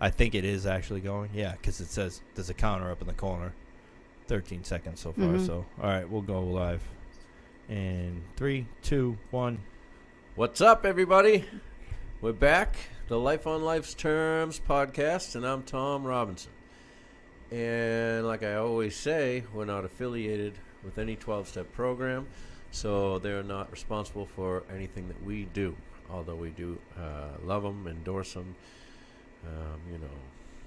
I think it is actually going. Yeah, because it says there's a counter up in the corner. 13 seconds so far. Mm-hmm. So, all right, we'll go live. And 3, 2, 1. What's up, everybody? We're back. The Life on Life's Terms podcast, and I'm Tom Robinson. And like I always say, we're not affiliated with any 12-step program, so they're not responsible for anything that we do, although we do love them, endorse them,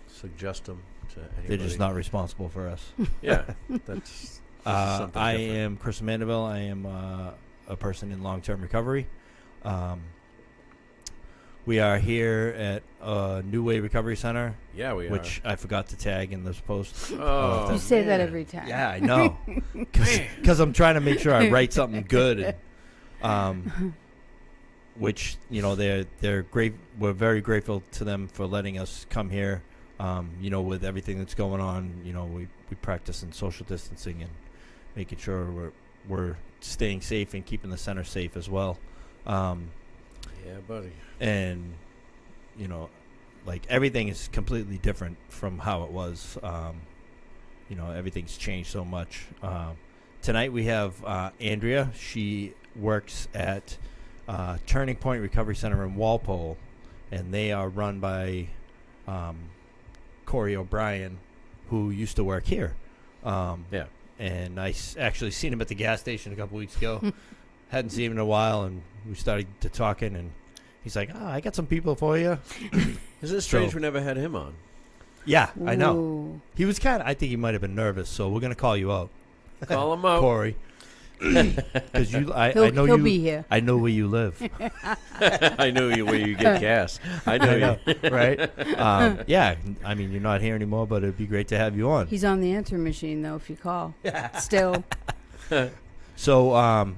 suggest them to anybody. They're just not responsible for us. Yeah, that's something I different. am Chris Mandeville. I am a person in long-term recovery. We are here at New Way Recovery Center. Yeah, we which I forgot to tag in this post. Oh, You say that man. every time. Yeah, I know. Because I'm trying to make sure I write something good. And, which, they're great. We're very grateful to them for letting us come here. With everything that's going on, we practice in social distancing and making sure we're staying safe and keeping the center safe as well. Yeah, buddy. And, everything is completely different from how it was. Everything's changed so much. Tonight we have Andrea. She works at Turning Point Recovery Center in Walpole, and they are run by Corey O'Brien, who used to work here. Yeah. And I actually seen him at the gas station a couple weeks ago. Hadn't seen him in a while, and we started to talking, and he's like, I got some people for you. Isn't it strange we never had him on? Yeah, I know. Ooh. He was I think he might have been nervous, so we're going to call you out. Call him out. Corey. Because I know He'll you. be here. I know where you live. I know where you get gas. I know you. Right? Yeah, I mean, you're not here anymore, but it'd be great to have you on. He's on the answer machine, though, if you call. Still. So,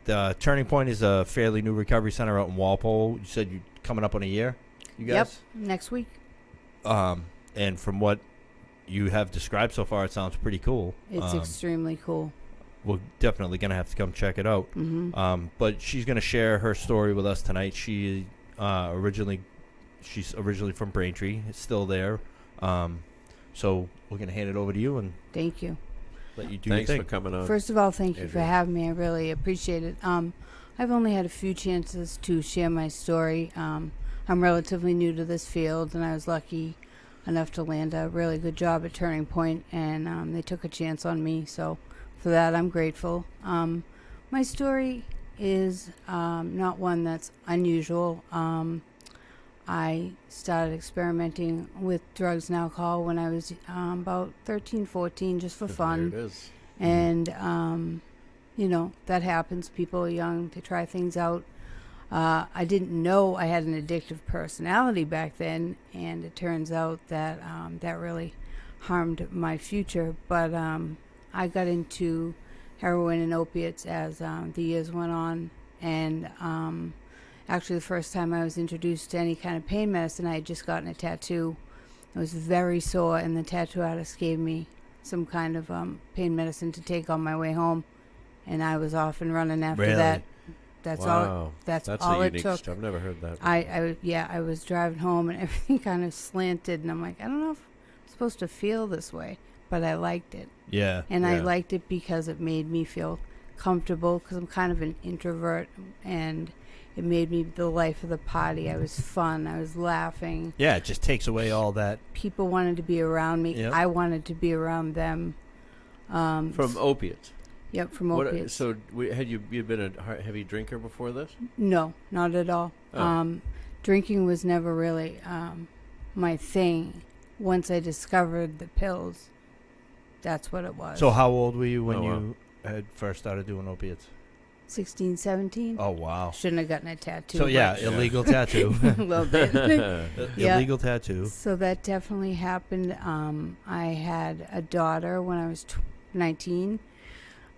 the Turning Point is a fairly new recovery center out in Walpole. You said you're coming up on a year, you guys? Yep. Next week. And from what you have described so far, it sounds pretty cool. It's extremely cool. We're definitely going to have to come check it out. Mm-hmm. But she's going to share her story with us tonight. She's originally from Braintree. It's still there. So we're going to hand it over to you and Thank you. let you do Thanks your for thing. coming on. First of all, thank you for Andrea. having me. I really appreciate it. I've only had a few chances to share my story. I'm relatively new to this field, and I was lucky enough to land a really good job at Turning Point, and they took a chance on me. So for that, I'm grateful. My story is not one that's unusual. I started experimenting with drugs and alcohol when I was about 13, 14, just for fun. There it is. And, that happens. People are young. They try things out. I didn't know I had an addictive personality back then, and it turns out that that really harmed my future. But I got into heroin and opiates as the years went on. And actually, the first time I was introduced to any kind of pain medicine, I had just gotten a tattoo. I was very sore, and the tattoo artist gave me some kind of pain medicine to take on my way home, and I was off and running after Really? that. That's Wow. all. That's a all it unique took. story. I've never heard that. I was driving home, and everything kind of slanted, and I'm like, I don't know if I'm supposed to feel this way, but I liked it, Yeah. and I Yeah. liked it because it made me feel comfortable, because I'm kind of an introvert, and it made me the life of the party. I was fun. I was laughing. Yeah, it just takes away all that. People wanted to be around me. Yep. I wanted to be around them. From opiates. Yep, from opiates. So had you been a heavy drinker before this? No, not at all. Oh. Drinking was never really my thing. Once I discovered the pills, that's what it was. So how old were you when Oh, wow. you had first started doing opiates? 16, 17. Oh, wow. Shouldn't have gotten a tattoo. So, yeah, but illegal tattoo. a little bit. Yeah. Illegal tattoo. So that definitely happened. I had a daughter when I was 19.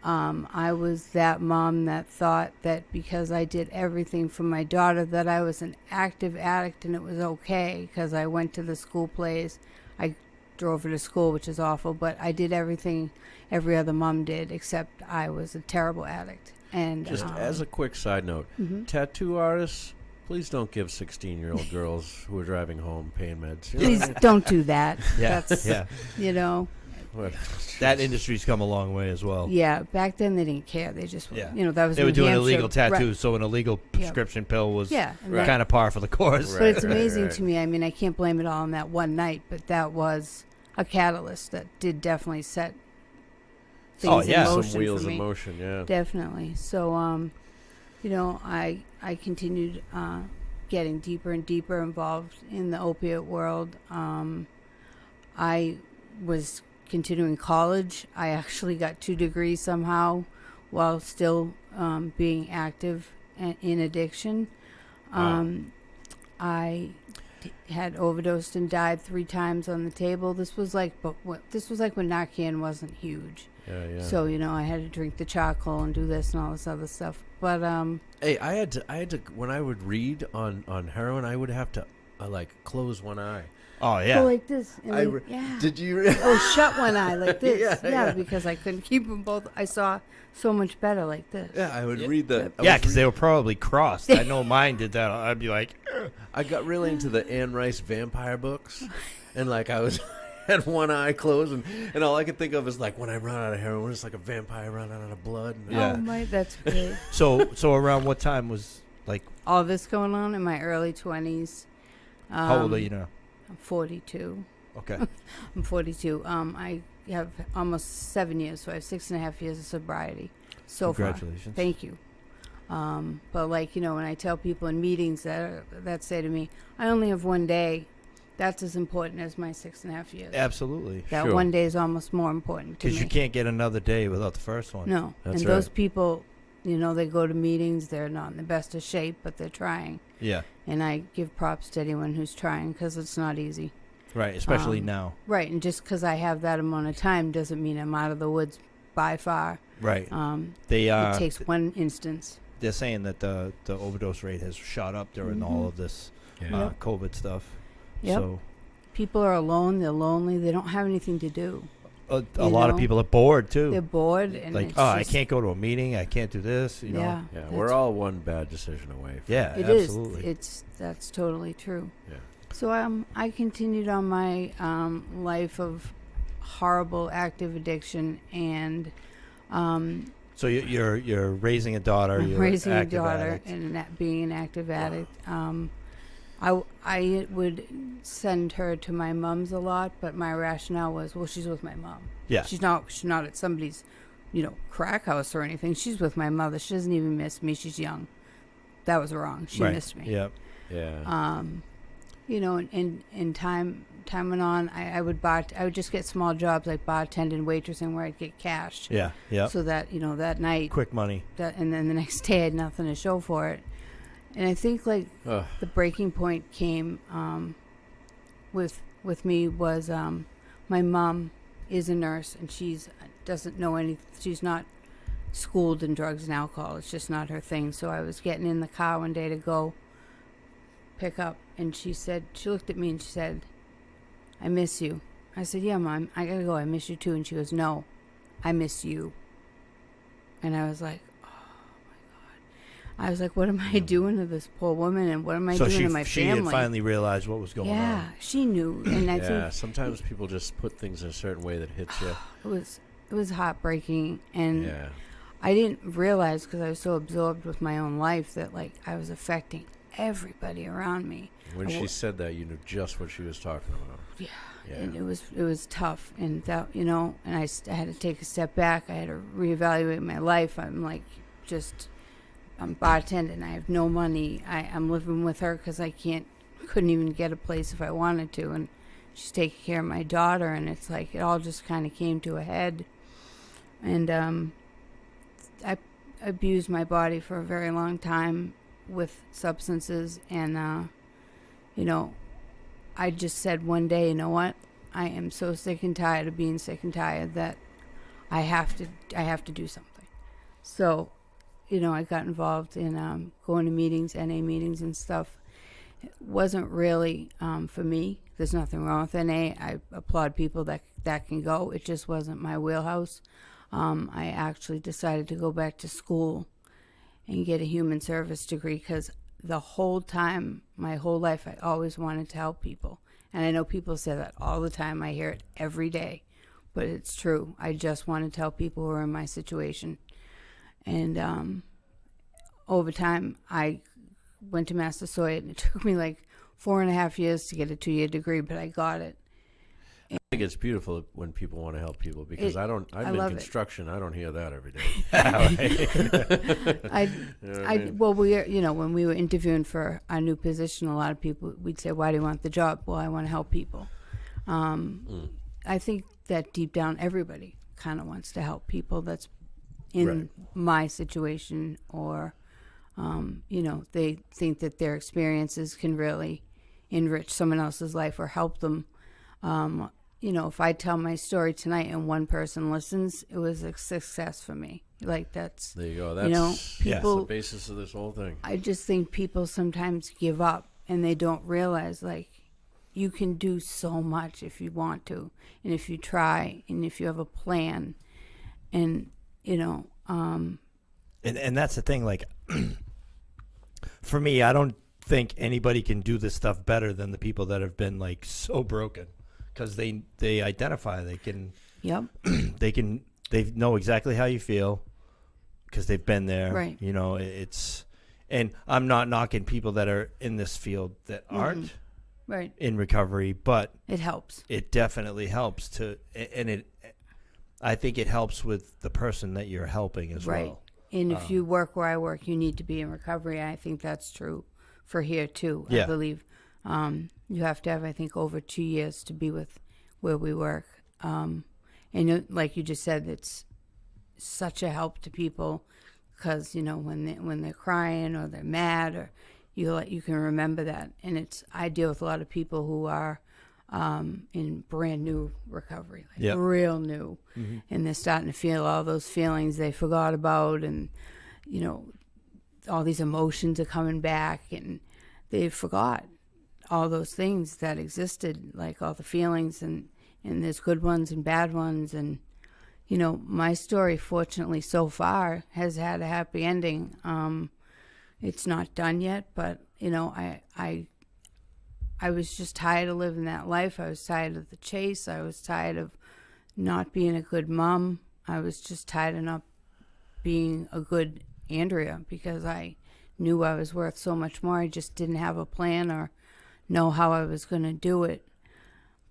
I was that mom that thought that because I did everything for my daughter that I was an active addict and it was okay because I went to the school plays. I drove her to school, which is awful, but I did everything every other mom did except I was a terrible addict. And Just as a quick side note, mhm. tattoo artists Please don't give 16-year-old girls who are driving home pain meds. You know Please what I mean? don't do that. Yeah, That's, yeah. you know, What? That industry's come a long way as well. yeah, back then they didn't care. They just, Yeah. you know, that was They New were doing Hampshire. illegal Right. tattoos, so an illegal prescription pill was Yeah. and Right. that- kind of par for the course. Right. But it's amazing to me. I mean, I can't blame it all on that one night, but that was a catalyst that did definitely set things Oh, in yeah. motion Some wheels for in me. motion, yeah. Definitely. So, you know, I continued getting deeper and deeper involved in the opiate world. I was continuing college. I actually got 2 degrees somehow while still being active in addiction. I had overdosed and died 3 times on the table. This was like, this was like when Narcan wasn't huge. Yeah. So, you know, I had to drink the charcoal and do this and all this other stuff. But Hey, I had to when I would read on heroin, I would have to like close one eye. Oh, yeah. go like this. And then, yeah. Did you? Oh, shut one eye like this. Yeah. Because I couldn't keep them both. I saw so much better like this. Yeah, I would read the. Yeah, because they were probably crossed. I know mine did that. I'd be like, "Ugh." I got really into the Anne Rice vampire books, and like I was had one eye closed, and all I could think of is like when I run out of heroin, it's like a vampire running out of blood. And Yeah. Oh, my, that's great. So around what time was, like, All this going on in my early 20s. how old are you now? I'm 42. Okay. I'm 42. I have almost 7 years, so I have 6.5 years of sobriety so far. Congratulations. Thank you. But like, you know, when I tell people in meetings that say to me, I only have 1 day, that's as important as my 6.5 years. Absolutely. That Sure. 1 day is almost more important to me. Because you can't get another day without the first one. No. That's and those right. people, you know, they go to meetings, they're not in the best of shape, but they're trying. Yeah. And I give props to anyone who's trying because it's not easy. Right. Especially now. Right. And just because I have that amount of time doesn't mean I'm out of the woods by far. Right. It They takes one instance. they're saying that the overdose rate has shot up during all of this Yeah. COVID stuff. Yep. So People are alone. They're lonely. They don't have anything to do. a You lot of know, people are bored too. They're bored. And Like, it's I just- can't go to a meeting. I can't do this. You know. Yeah. Yeah, that's- we're all one bad decision away. From Yeah. It is. Absolutely. That's totally true. Yeah. So I continued on my life of horrible active addiction, and So you're raising a daughter. I'm You're raising a active daughter addict. and being an active addict. I would send her to my mom's a lot, but my rationale was, well, she's with my mom. Yeah. She's not at somebody's, you know, crack house or anything. She's with my mother. She doesn't even miss me. She's young. That was wrong. She Right. missed me. Yep. Yeah. You know, and time went on. I would just get small jobs like bartending, waitressing, where I'd get cash. Yeah. Yep. So that, you know, that night, Quick money. and then the next day I had nothing to show for it. And I think like Ugh. the breaking point came with me was my mom is a nurse, and doesn't know any. She's not schooled in drugs and alcohol. It's just not her thing. So I was getting in the car one day to go pick up, and she looked at me and she said, I miss you. I said, yeah, Mom, I gotta go. I miss you too. And she goes, no, I miss you. And I was like, oh my God. I was like, what am I doing to this poor woman, and what am I doing to my she family? had finally realized what was going Yeah, on. she knew, and I Yeah. think Sometimes people just put things in a certain way that hits you. it was heartbreaking, and Yeah. I didn't realize because I was so absorbed with my own life that like I was affecting everybody around me. When she said that, you knew just what she was talking about. Yeah. Yeah. And it was tough, and that, you know, and I had to take a step back. I had to reevaluate my life. I'm like, I'm bartending. I have no money. I'm living with her because couldn't even get a place if I wanted to, and she's taking care of my daughter, and it's like it all just kind of came to a head, and I abused my body for a very long time with substances, and you know, I just said one day, you know what? I am so sick and tired of being sick and tired that I have to do something. So, you know, I got involved in going to meetings, NA meetings and stuff. It wasn't really for me. There's nothing wrong with NA. I applaud people that can go. It just wasn't my wheelhouse. I actually decided to go back to school and get a human service degree because the whole time, my whole life, I always wanted to help people. And I know people say that all the time. I hear it every day. But it's true. I just wanted to help people who are in my situation. And over time, I went to Massasoit, and it took me like 4.5 years to get a 2-year degree, but I got it. I think it's beautiful when people want to help people, because I'm in love construction. I don't hear that every day. When we were interviewing for our new position, a lot of people, we'd say, why do you want the job? Well, I want to help people. I think that deep down, everybody kind of wants to help people that's in my situation, or, they think that their experiences can really enrich someone else's life or help them. If I tell my story tonight and one person listens, it was a success for me. Like, that's, there you go. That's people, the basis of this whole thing. I just think people sometimes give up and they don't realize, like, you can do so much if you want to, and if you try, and if you have a plan, and, and that's the thing, like, for me, I don't think anybody can do this stuff better than the people that have been, like, so broken, because they identify, they can, they know exactly how you feel because they've been there, right? It's, and I'm not knocking people that are in this field that aren't right in recovery, but it helps. It definitely helps I think it helps with the person that you're helping as well. And if you work where I work, you need to be in recovery. I think that's true for here too. I believe you have to have, I think, over 2 years to be with where we work. And like you just said, it's such a help to people, because when they're crying or they're mad, or you can remember that. And I deal with a lot of people who are in brand new recovery, like real new, and they're starting to feel all those feelings they forgot about, and all these emotions are coming back, and they forgot all those things that existed, like all the feelings, and there's good ones and bad ones. And my story, fortunately, so far has had a happy ending. It's not done yet, but I was just tired of living that life. I was tired of the chase. I was tired of not being a good mom. I was just tired of not being a good Andrea, because I knew I was worth so much more. I just didn't have a plan or know how I was going to do it.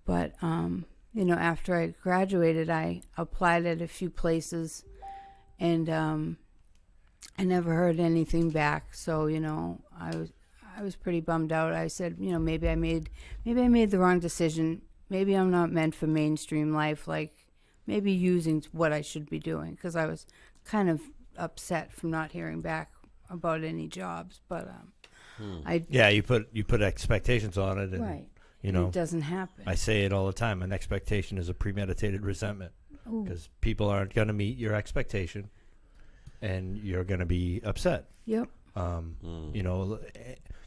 But, after I graduated, I applied at a few places, and I never heard anything back. So, I was pretty bummed out. I said, maybe I made the wrong decision. Maybe I'm not meant for mainstream life, like maybe using what I should be doing, because I was kind of upset from not hearing back about any jobs. But you put expectations on it, and right. It doesn't happen. I say it all the time. An expectation is a premeditated resentment, because people aren't going to meet your expectation, and you're going to be upset. Yep.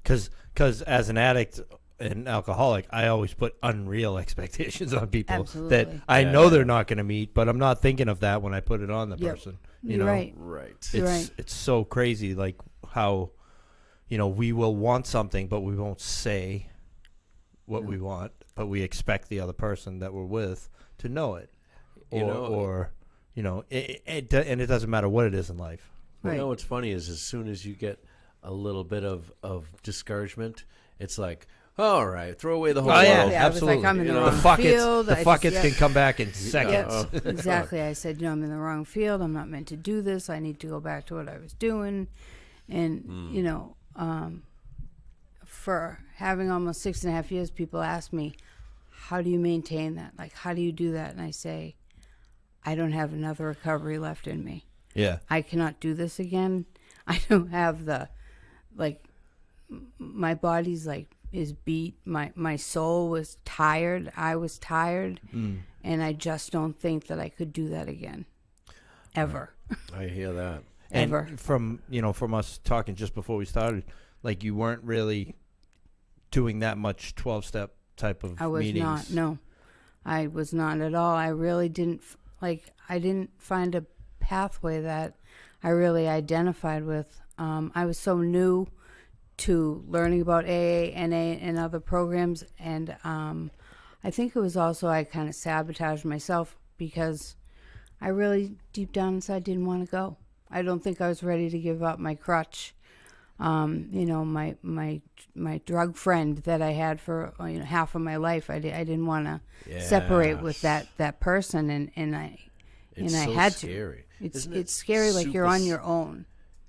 Because as an addict and alcoholic, I always put unreal expectations on people. Absolutely. That I know they're not going to meet, but I'm not thinking of that when I put it on the person. You're right. It's so crazy, like how, we will want something, but we won't say what we want, but we expect the other person that we're with to know it, and it doesn't matter what it is in life. Right. What's funny is, as soon as you get a little bit of discouragement, it's like, all right, throw away the whole world. Absolutely. Like, I'm in the wrong field. The fuckets can come back in seconds. Yeah, exactly. I said, I'm in the wrong field. I'm not meant to do this. I need to go back to what I was doing. And, for having almost 6.5 years, people ask me, how do you maintain that? Like, how do you do that? And I say, I don't have another recovery left in me. Yeah. I cannot do this again. I don't have my body's is beat. My soul was tired. I was tired. And I just don't think that I could do that again. Ever. I hear that. Ever. And from us talking just before we started, like, you weren't really doing that much 12-step type of meetings. I was not. No, I was not at all. I really didn't I didn't find a pathway that I really identified with. I was so new to learning about AA, NA, and other programs. And I think it was also I kind of sabotaged myself because I really, deep down inside, didn't want to go. I don't think I was ready to give up my crutch. My drug friend that I had for half of my life. I didn't want to separate with that person, and I so had scary. to. Isn't It's scary, like you're on your own.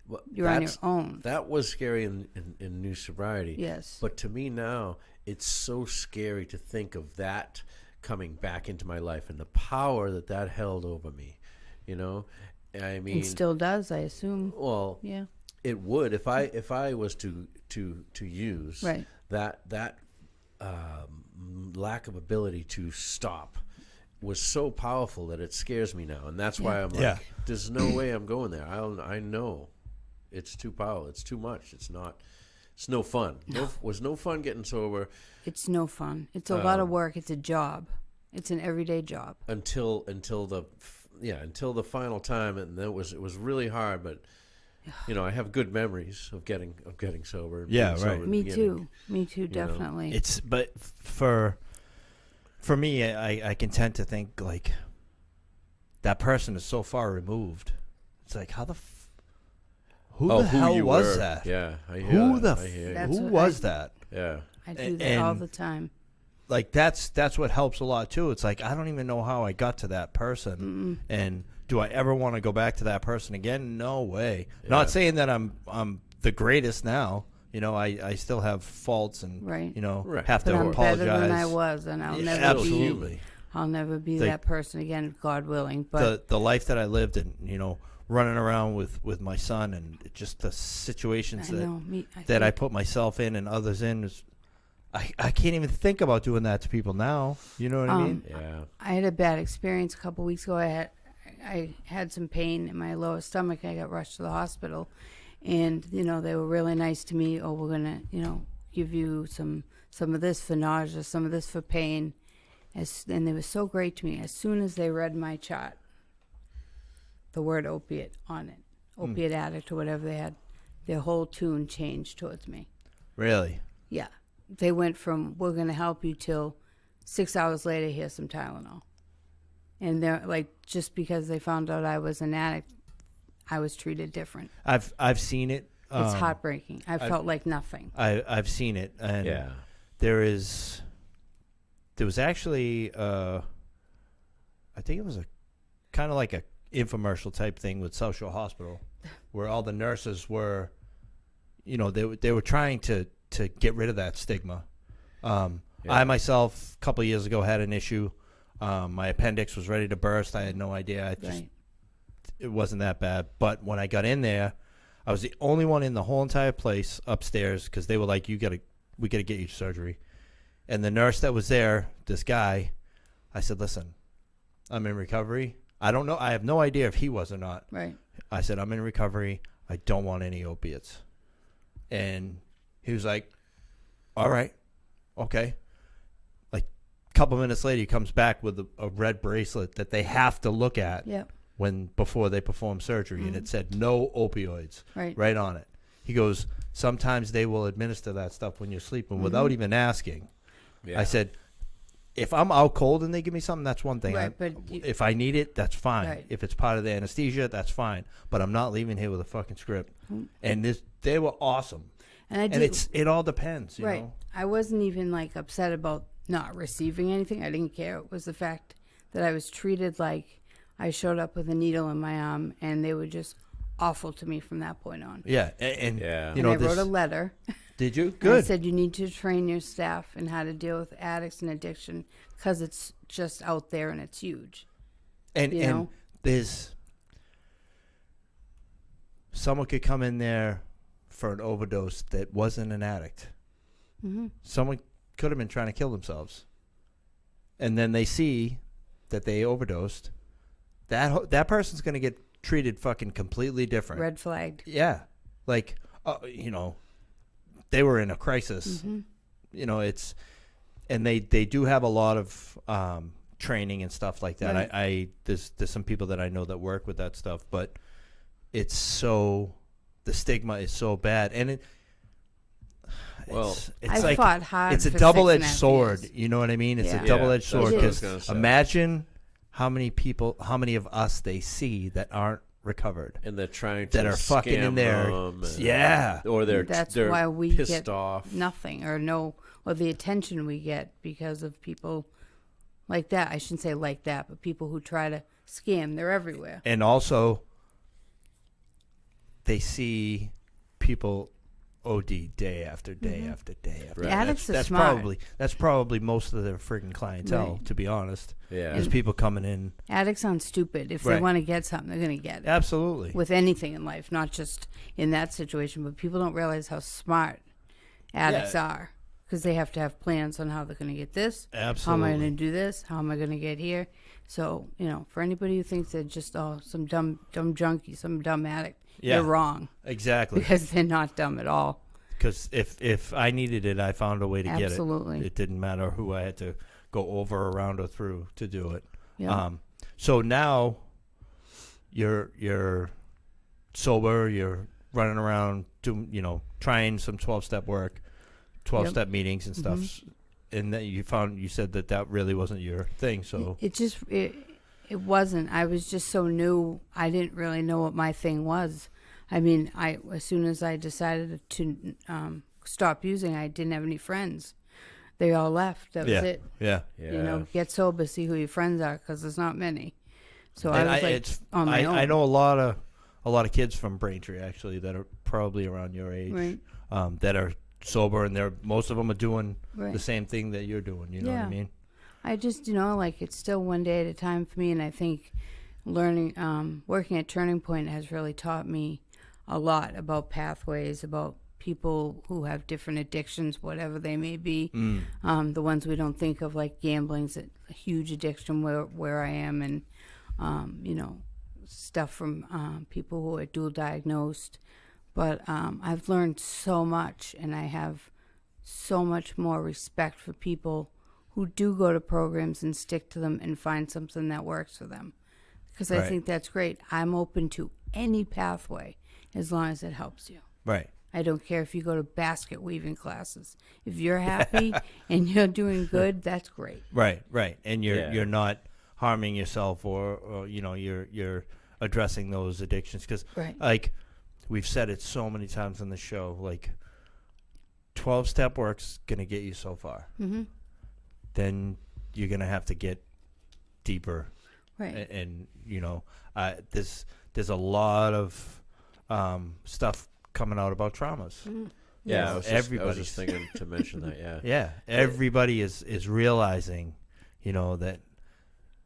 Well, You're on your own. That was scary in new sobriety. Yes. But to me now, it's so scary to think of that coming back into my life and the power that held over me. I mean, It still does, I assume. well, Yeah. it would if I was to use Right. that lack of ability to stop was so powerful that it scares me now, and that's why I'm like, Yeah. there's no way I'm going there. I know it's too powerful. It's too much. It's not. It's no fun. Was no fun getting sober It's no fun. It's a lot of work. It's a job. It's an everyday job. until the final time, and it was really hard, but. I have good memories of getting sober. And Yeah, being sober right. in the Me beginning. too. Me too, definitely. But for me, I can tend to think like that person is so far removed. It's like who the hell you was were. that? Yeah, I hear Who that. the I hear you. That's who what was that? Yeah. I do that all and- the time. Like that's what helps a lot too. It's like I don't even know how I got to that person, and do I ever want to go back to that person again? No way. Yeah. Not saying that I'm the greatest now. I still have faults and Right. Right. have But to I'm apologize. better than I was, and I'll Yeah, never absolutely. be. I'll never be The- that person again, God willing. But the life that I lived and running around with my son and just the situations I know me. that I think- put myself in and others in is I can't even think about doing that to people now. You know what I mean? Yeah. I had a bad experience a couple weeks ago. I had some pain in my lower stomach. I got rushed to the hospital, and they were really nice to me. Oh, we're gonna give you some of this for nausea, some of this for pain, and they were so great to me. As soon as they read my chart, the word opiate on it, opiate addict or whatever they had, their whole tune changed towards me. Really? Yeah, they went from we're gonna help you till 6 hours later, here's some Tylenol. And they're like, just because they found out I was an addict, I was treated different. I've seen it. It's heartbreaking. I felt like nothing. I've seen it, and Yeah. there was actually I think it was a kind of like a infomercial type thing with Social Hospital, where all the nurses were, they were trying to get rid of that stigma. I myself, a couple of years ago, had an issue. My appendix was ready to burst. I had no idea. It wasn't that bad. But when I got in there, I was the only one in the whole entire place upstairs because they were like, we got to get you surgery. And the nurse that was there, this guy, I said, listen, I'm in recovery. I don't know. I have no idea if he was or not. Right. I said, I'm in recovery. I don't want any opiates. And he was like, all right, okay. Like a couple minutes later, he comes back with a red bracelet that they have to look at Yep. before they perform surgery. And it said no opioids Right. on it. He goes, sometimes they will administer that stuff when you're sleeping without even asking. Yeah. I said, if I'm out cold and they give me something, that's one thing. Right, but if I need it, that's fine. Right. If it's part of the anesthesia, that's fine. But I'm not leaving here with a fucking script. And they were awesome. And It all depends, you right. know. I wasn't even like upset about not receiving anything. I didn't care. It was the fact that I was treated like I showed up with a needle in my arm, and they were just awful to me from that point on. Yeah, and Yeah. you know, and I wrote a letter. Did you? I Good. said you need to train your staff in how to deal with addicts and addiction because it's just out there and it's huge. And you and know? there's someone could come in there for an overdose that wasn't an addict. Mm-hmm. Someone could have been trying to kill themselves, and then they see that they overdosed. That person's going to get treated fucking completely different. Red flagged. Yeah, like they were in a crisis. Mm-hmm. You know, and they do have a lot of training and stuff like that. Right. There's some people that I know that work with that stuff, but the stigma is so bad, and Well, it's I fought hard. it's a for double-edged 6.5 sword. years. You know what I mean? It's Yeah. a double-edged Yeah, sword that's what I was because gonna say. imagine how many of us they see that aren't recovered, and they're trying to that are fucking in scam there. them and- Yeah. or they're That's they're why we pissed get off. nothing or the attention we get because of people like that. I shouldn't say like that, but people who try to scam. They're everywhere. And also, they see people OD day after day after day after Right. day. Addicts are That's smart. that's probably most of their friggin' clientele, Right. to be honest. Yeah. Is people coming in. Addicts aren't stupid. If they Right. want to get something, they're going to get it. Absolutely. With anything in life, not just in that situation, but people don't realize how smart addicts are because they have to have plans on how they're going to get this. How am I Absolutely. going to do this? How am I going to get here? So, for anybody who thinks they're just some dumb junkie, some dumb addict, Yeah. you're wrong Exactly. because they're not dumb at all. Because if I needed it, I found a way to Absolutely. get it. It didn't matter who I had to go over, around, or through to do it. Yeah. So now you're sober. You're running around doing, trying some 12-step work, 12-step meetings and stuff. Mm-hmm. And then you said that really wasn't your thing. So It wasn't. I was just so new. I didn't really know what my thing was. I mean, as soon as I decided to stop using, I didn't have any friends. They all left. That was it. Yeah. Yeah. Get sober, see who your friends are, because there's not many. So And I was on my own. I know a lot of kids from Braintree actually that are probably around your age, Right. that are sober, and most of them are doing Right. the same thing that you're doing. You know what I Yeah. mean? I just, it's still one day at a time for me, and I think working at Turning Point has really taught me a lot about pathways, about people who have different addictions, whatever they may be. The ones we don't think of, like gambling's a huge addiction where I am, and stuff from people who are dual diagnosed. But I've learned so much, and I have so much more respect for people who do go to programs and stick to them and find something that works for them. Because I Right. think that's great. I'm open to any pathway as long as it helps you. Right. I don't care if you go to basket weaving classes. If you're happy and you're doing good, that's great. Right. And Yeah. you're not harming yourself, or you're addressing those addictions, because Right. like we've said it so many times on the show, like 12-step work's gonna get you so far. Mm-hmm. Then you're gonna have to get deeper. Right. And there's a lot of stuff coming out about traumas. Yeah, I was Everybody's- just thinking to mention that. Yeah. Yeah, everybody is realizing, that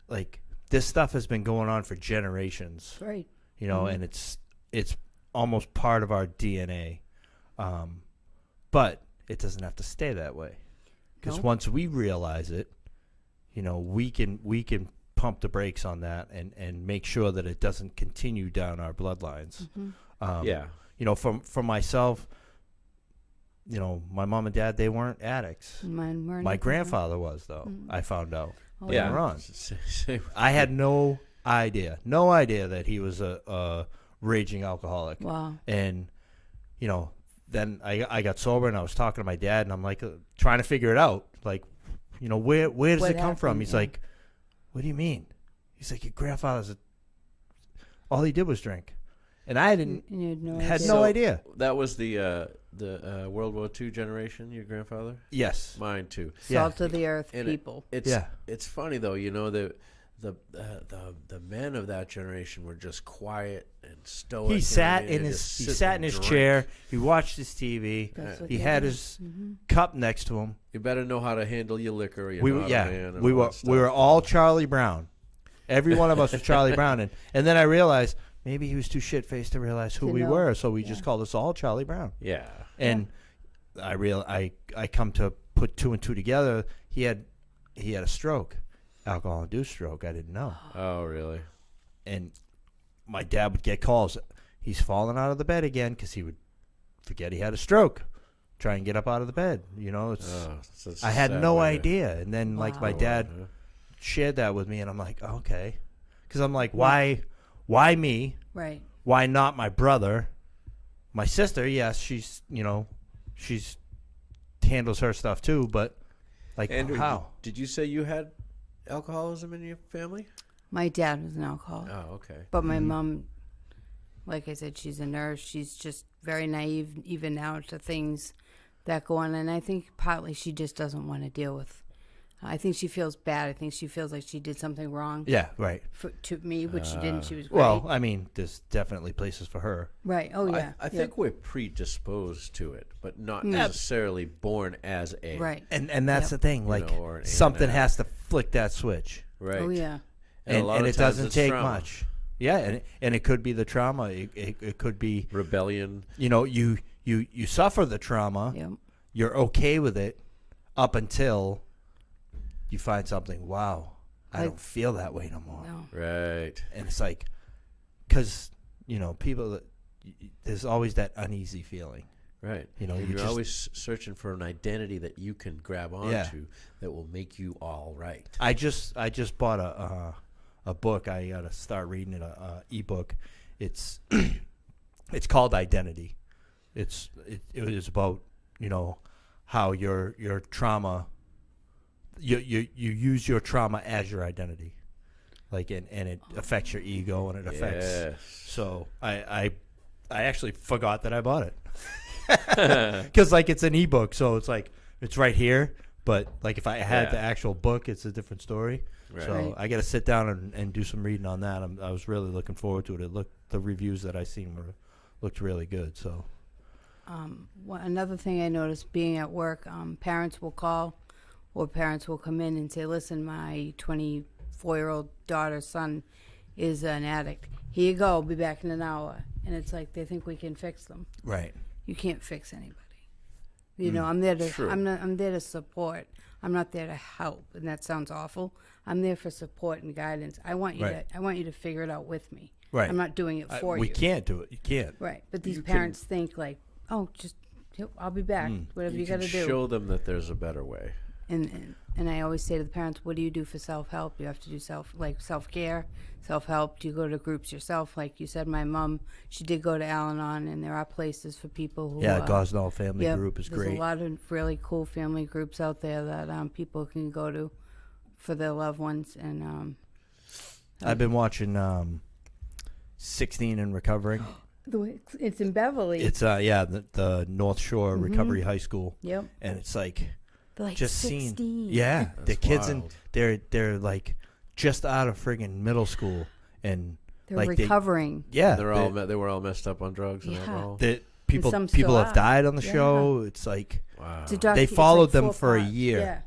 like this stuff has been going on for generations. Right. And it's almost part of our DNA, but it doesn't have to stay that way. Because No. once we realize it, we can pump the brakes on that and make sure that it doesn't continue down our bloodlines. Yeah. For myself, my mom and dad, they weren't addicts. Mine weren't. My either. grandfather was, though. I found out Oh, Yeah. later on. Same. I had no idea that he was a raging alcoholic. Wow. And, then I got sober, and I was talking to my dad, and I'm like trying to figure it out. Like, where does What it come from? happened? He's Yeah. like, what do you mean? He's like, your grandfather's all he did was drink. And I And you had no had idea. no idea. That was the World War II generation, your grandfather? Yes. Mine too. Yeah. Salt of the earth And people. It's funny though, the men of that generation were just quiet and stoic. He sat and in they his just he sit sat in and his drink. chair. He watched his TV. That's what He they had did. his cup next to him. You better know how to handle your liquor. Or you're We not were a man and we all were that stuff. we were all Charlie Brown. Every one of us was Charlie Brown, and then I realized maybe he was too shit faced to realize who To we know. were, so we Yeah. just called us all Charlie Brown. Yeah. And I come to put two and two together. He had a stroke, alcohol-induced stroke. I didn't know. Oh, really? And my dad would get calls. He's falling out of the bed again, because he would forget he had a stroke. Try and get up out of the bed. It's I had sad no way to- idea. And then my Wow. dad Huh? shared that with me, and I'm like, okay. Because I'm like, why me? Right. Why not my brother? My sister, yes, she's handles her stuff too, but like Andrew, how? did you say you had alcoholism in your family? My dad was an alcoholic. Oh, okay. But my mom, like I said, she's a nurse. She's just very naive even now to things that go on. And I think partly she just doesn't want to deal with. I think she feels bad. I think she feels like she did something wrong Yeah, right. to me, which she didn't. She was great. Well, I mean, there's definitely places for her. right. Oh, yeah. I think we're predisposed to it, but not Mm. necessarily born as a. Right. And that's the thing. Like know, or an something A&R. has to flick that switch, Right. Oh, yeah. And, a lot and of it times doesn't it's take trauma. much. Yeah, and it could be the trauma. It could be, Rebellion. you know, you suffer the trauma. Yep. You're okay with it up until you find something. Wow, I Like- don't feel that way no more. No. Right. And it's like, because you know, people. There's always that uneasy feeling. Right. You know, And you you're just- always searching for an identity that you can grab onto that will make you all right. I just bought a book. I gotta start reading it. A ebook. It's it's called Identity. It is about, you know, how your trauma. You use your trauma as your identity, like and it affects your ego and it affects. Yes. So I actually forgot that I bought it because like it's an ebook, so it's like it's right here. But like if I had the actual book, it's a different story. Right. So Right. I got to sit down and do some reading on that. I was really looking forward to it. The reviews that I seen looked really good. So Another thing I noticed being at work, parents will call or parents will come in and say, listen, my 24-year-old daughter's son is an addict. Here you go. I'll be back in an hour. And it's like they think we can fix them. right, You can't fix anybody. You know, I'm there to True. I'm there to support. I'm not there to help, and that sounds awful. I'm there for support and guidance. I want you Right. to figure it out with me. right. I'm not doing it for we you. can't do it. You can't. Right. But these You can- parents think like, oh, just I'll be back. Whatever you, can got to do. show them that there's a better way. And I always say to the parents, what do you do for self-help? You have to do self-care, self-help. Do you go to groups yourself? Like you said, my mom, she did go to Al-Anon, and there are places for people who... Yeah, Gosnell Family yeah, Group is there's great. a lot of really cool family groups out there that people can go to for their loved ones. And I've been watching 16 and Recovering. it's in Beverly. It's the North Shore Recovery High School, Yep. and it's like They're like just 16. seeing, yeah, the That's kids and wild. they're like just out of friggin' middle school, and They're like recovering. They were all messed up on drugs and Yeah. alcohol. people some still people have are. died on the Yeah. show. It's like Wow. It's a docu- They it's followed like them 4 for a parts. year. Yeah.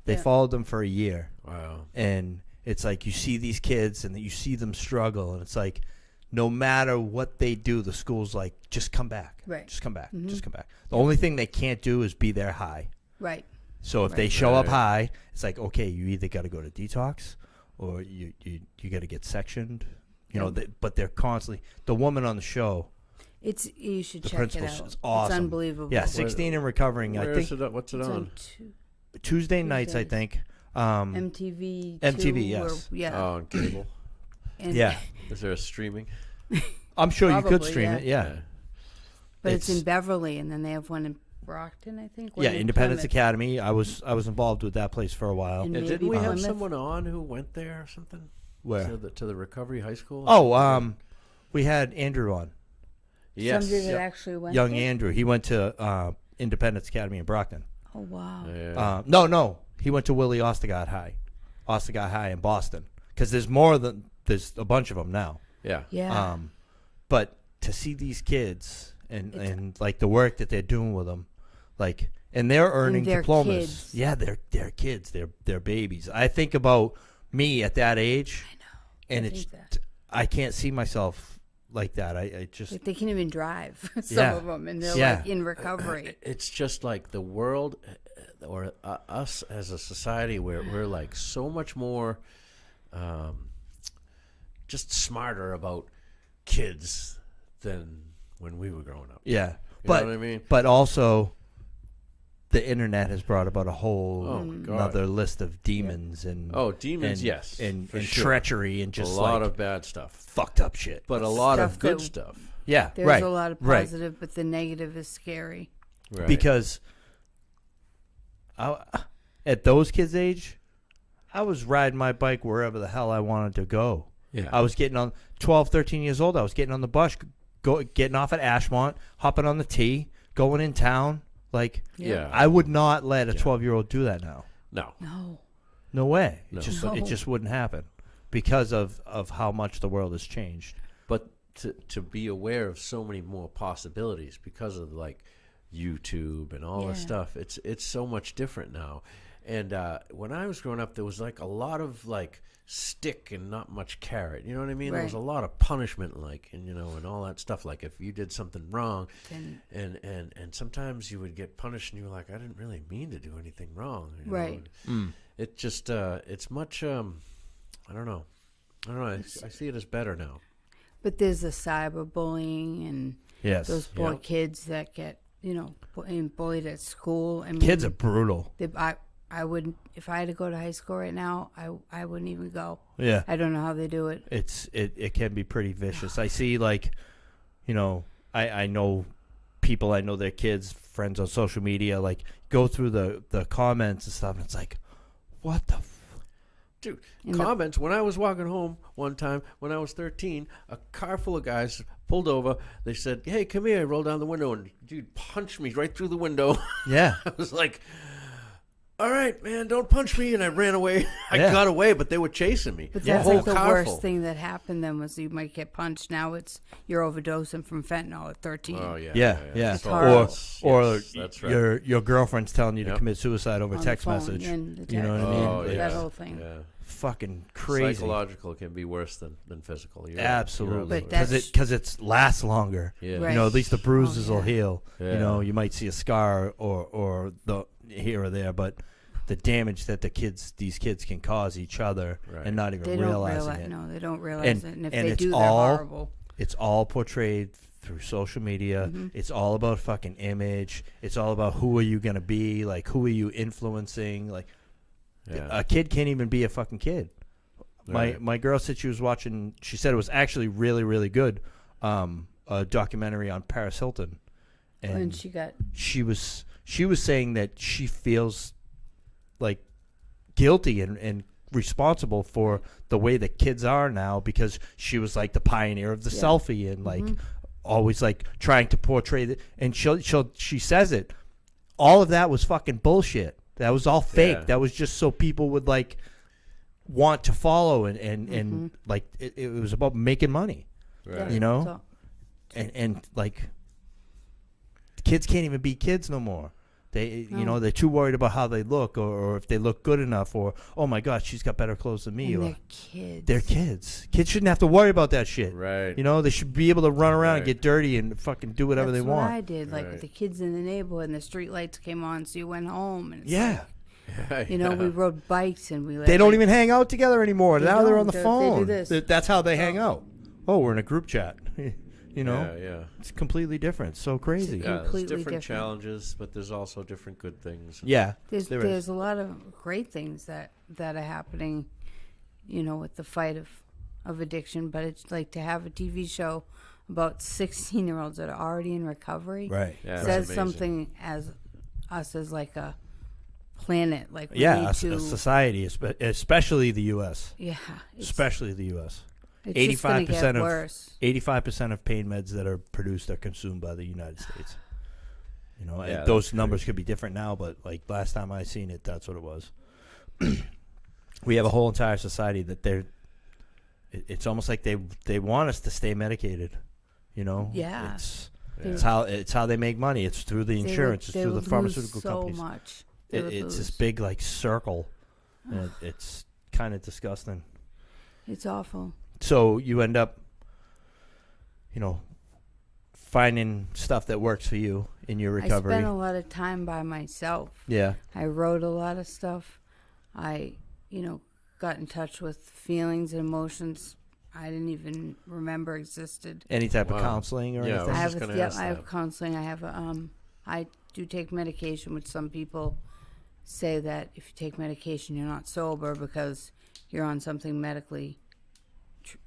they Yeah. followed them for a year, Wow. and it's like you see these kids and you see them struggle, and it's like no matter what they do, the school's like, just come back, Right. just come back, Mhm. just come back. The only thing they can't do is be there high. Right. So if they Right. show up Right. high, it's like, okay, you either got to go to detox or you got to get sectioned. You know, but they're constantly, the woman on the show, You should the check it principal out. is awesome. It's unbelievable. Yeah, 16 and Recovering. I Where think is it? What's it It's on? Tuesday nights, I Tuesdays. think. MTV. MTV, 2 yes. yeah. Oh, on cable. And- Yeah. Is there a streaming? I'm sure you could Probably, stream yeah. it. Yeah. But it's in It's- Beverly, and then they have one in Brockton, I think. one Yeah, in Independence Plymouth. Academy. I was involved with that place for a while. And Yeah, maybe didn't we have Plymouth. someone on who went there or something? Where? To the recovery high school? Oh, we had Andrew on. yes. Somebody that Yep. actually went Young there? Andrew. He went to Independence Academy in Brockton. Oh, wow. Yeah. No. He went to Willie Ostegard High in Boston. Because there's a bunch of them now. yeah. Yeah. But to see these kids and like the work that they're doing with them, like, and they're earning they're diplomas. kids. Yeah, they're kids. They're babies. I think about me at that age, and I it's think that. I can't see myself like that. I just Like, they can't even drive, some Yeah. of them, and they're Yeah. like in recovery. It's just like the world, or us as a society, where we're like so much more, just smarter about kids than when we were growing up. yeah. You But know what I mean? but also, the internet has brought about a whole Oh, my God. another list of demons and Oh, demons, and, yes, and for and sure. treachery and just a lot like of bad stuff, fucked up shit. but a lot of Stuff good that- stuff. Yeah, There's right. a lot of right. positive, but the negative is scary. Right. Because At those kids' age, I was riding my bike wherever the hell I wanted to go. Yeah. I was getting on 12, 13 years old. I was getting on the bus, getting off at Ashmont, hopping on the T, going in town. Like, Yeah. I would not let a 12-year-old do that now. No. No way. No. It just wouldn't happen because of how much the world has changed. But to be aware of so many more possibilities because of like YouTube and all this stuff, it's so much different now. And when I was growing up, there was like a lot of like stick and not much carrot. You know what I mean? Right. There was a lot of punishment, like, and and all that stuff. Like if you did something wrong, and sometimes you would get punished, and you were like, I didn't really mean to do anything wrong. You Right. know? It just it's much. I don't know. I see it as better now. But there's the cyberbullying and Yes. those poor kids that get, bullied at school. I mean, Kids are brutal. I wouldn't, if I had to go to high school right now, I wouldn't even go. Yeah. I don't know how they do it. It can be pretty vicious. I see, like, I know people, I know their kids, friends on social media, like, go through the comments and stuff, and it's like, what the Dude, comments. When I was walking home one time when I was 13, a car full of guys pulled over. They said, hey, come here. I rolled down the window, and dude punched me right through the window. Yeah. I was like, all right, man, don't punch me. And I ran away. I Yeah. got away, but they were chasing me. But A that's whole like the car worst full. thing that happened then was you might get punched. Now it's you're overdosing from fentanyl at 13. Oh, yeah. Yeah. It's So horrible. that's right. your girlfriend's telling you to Yep. commit suicide over On the text phone message. and the You know what I mean? Oh, that yeah. whole thing. Yeah. Fucking crazy. Psychological can be worse than physical. You're Absolutely. But that's- Because it lasts longer. Yeah. Right. At least the bruises Oh, will yeah. heal. Yeah. You might see a scar or the here or there, but the damage that these kids can cause each other Right. and not even They don't realizing realize. it. No, they don't realize it. And if and they it's do, they're all horrible. it's all portrayed through social media. Mm-hmm. It's all about fucking image. It's all about who are you gonna be, like who are you influencing. Like Yeah. a kid can't even be a fucking kid. Right. My girl said she was watching. She said it was actually really, really good. A documentary on Paris Hilton, When she got she was saying that she feels like guilty and responsible for the way that kids are now because she was like the pioneer of the selfie and like always like trying to portray that. And she says it. All of that was fucking bullshit. That was all fake. Yeah. That was just so people would like want to follow and like it was about making money. Right. You know? so, And like kids can't even be kids no more. They they're too worried about how they look or if they look good enough or oh my god, she's got better clothes than me. and Or they're kids. they're kids. Kids shouldn't have to worry about that shit. Right. They should be able to run around and Right. get dirty and fucking do whatever That's they what want. I did. Like Right. with the kids in the neighborhood, and the street lights came on, so you went home. And it's Yeah. like, we rode bikes and we. They don't even hang out together anymore. They Now they're don't. on the They do phone. this. That's how they hang out. Oh, we're in a group chat. Yeah. It's completely different. So crazy. Yeah, there's Completely different different. challenges, but there's also different good things. Yeah. There's there is. there's a lot of great things that are happening, with the fight of addiction. But it's like to have a TV show about 16-year-olds that are already in recovery. Right. Yeah, that's says amazing. something as us as like a planet. Like we Yeah, need a to. society, especially the U.S. Yeah. It's, Especially the U.S. it's just gonna 85% get of worse. 85% of pain meds that are produced are consumed by the United States. Yeah, Those that's numbers could be different now, but like last time I seen it, that's what it was. We have a whole entire society that it's almost like they want us to stay medicated. Yeah. It's how they make money. It's through the insurance. It's through the pharmaceutical so companies. much. It's this big like circle. And it's kind of disgusting. It's awful. So you end up, finding stuff that works for you in your recovery. I spent a lot of time by myself. Yeah. I wrote a lot of stuff. I, got in touch with feelings and emotions I didn't even remember existed. Any type of Wow. counseling or Yeah, anything? I I was have just gonna ask I have that. counseling. I have I do take medication, which some people say that if you take medication, you're not sober because you're on something medically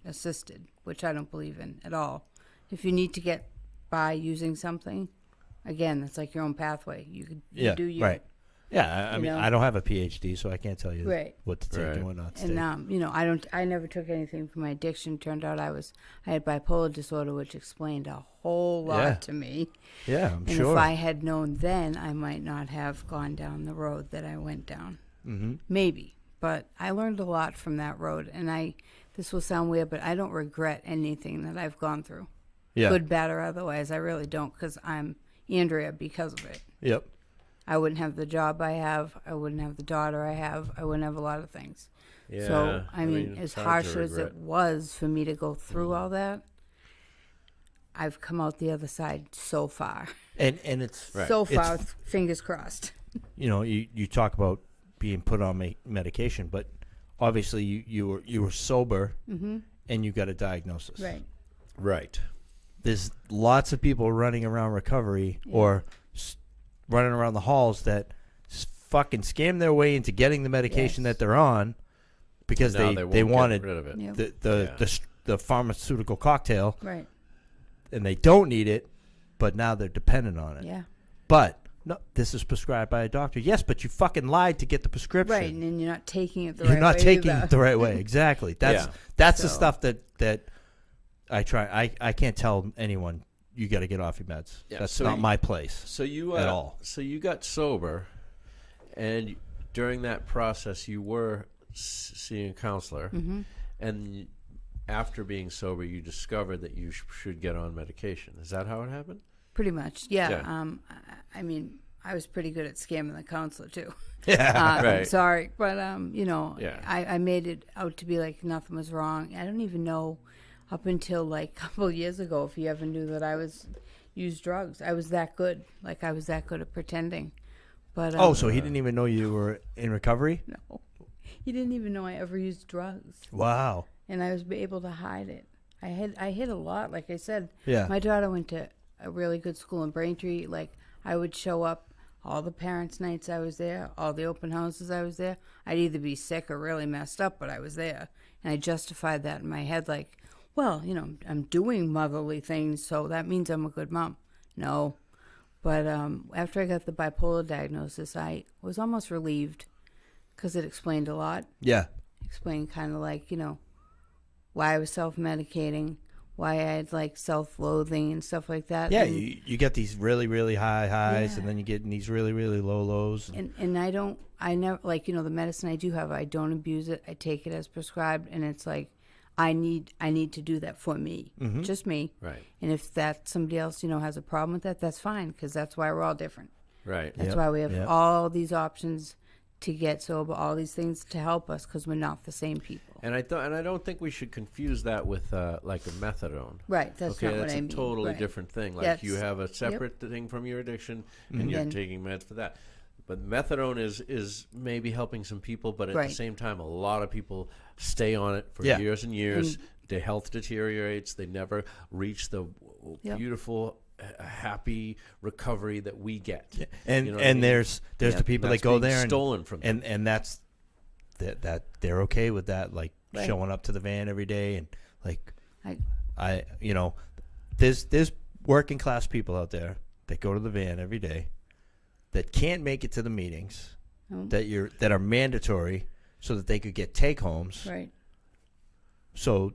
assisted, which I don't believe in at all. If you need to get by using something, again, that's like your own pathway. You do you. Right. Yeah, I You mean, know? I don't have a PhD, so I can't tell you Right. what to take Right. and what not to take. And I never took anything for my addiction. Turned out I had bipolar disorder, which explained a whole lot Yeah. to me. Yeah, I'm And sure. if I had known then, I might not have gone down the road that I went down. Mm-hmm. Maybe, but I learned a lot from that road. And this will sound weird, but I don't regret anything that I've gone through, Yeah. good, bad, or otherwise. I really don't, because I'm Andrea because of it. Yep. I wouldn't have the job I have. I wouldn't have the daughter I have. I wouldn't have a lot of things. Yeah. So, I mean, it's as hard to harsh as regret. it was for me to go through all that, I've come out the other side so far. And it's Right. So It's- far, fingers crossed. you talk about being put on medication, but obviously you were sober and you got a diagnosis. Right. Right. There's lots of people running around recovery or running around the halls that fucking scam their way into getting the medication Yes. that they're on because Now they won't get wanted rid of it. Yep. the pharmaceutical cocktail Right. and they don't need it, but now they're dependent on it. Yeah. But no, this is prescribed by a doctor. Yes, but you fucking lied to get the prescription. Right. And then you're not taking it the You're right not way taking either. it the right way. Exactly. That's Yeah. that's the So- stuff that I try. I can't tell anyone you got to get off your meds. Yeah, That's so not you- my place. So you At all. So you got sober, and during that process, you were seeing a counselor, and after being sober, you discovered that you should get on medication. Is that how it happened? Pretty much. Yeah. Yeah. I mean, I was pretty good at scamming the counselor, too. Yeah. I'm Right. sorry, but Yeah. I made it out to be like nothing was wrong. I don't even know up until like a couple of years ago if he ever knew that I used drugs. I was that good. Like I was that good at pretending. But Oh, so he didn't even know you were in recovery? no, he didn't even know I ever used drugs, Wow. and I was able to hide it. I hid a lot. Like I said, Yeah. my daughter went to a really good school in Braintree. Like I would show up all the parents' nights I was there, all the open houses I was there. I'd either be sick or really messed up, but I was there. And I justified that in my head like, well, I'm doing motherly things, so that means I'm a good mom. No. But after I got the bipolar diagnosis, I was almost relieved because it explained a lot. Yeah. Explained kind of like, why I was self-medicating, why I had like self-loathing and stuff like that. Yeah, And- you get these really, really high highs, Yeah. and then you get in these really, really low lows. And I never, like, the medicine I do have, I don't abuse it. I take it as prescribed, and it's like, I need to do that for me, just me. Right. And if that somebody else, has a problem with that, that's fine, because that's why we're all different. Right. That's Yep, why we have yep. all these options to get sober, all these things to help us, because we're not the same people. And I don't think we should confuse that with like a methadone. Right. That's Okay, not that's what I a mean. totally Right. different thing. Like That's- you have a separate thing from your addiction, Mm-hmm. and you're And- taking meds for that. But methadone is maybe helping some people, but at the Right. same time, a lot of people stay on it for Yeah. years and years. Their health deteriorates. They never reach the Yep. beautiful, happy recovery that we get. And You know what I mean? there's Yeah. the people That's that go being there stolen from them. and that's that they're okay with that, like Right. showing up to the van every day and like I- there's working class people out there that go to the van every day that can't make it to the meetings Oh. that are mandatory so that they could get take homes. Right. So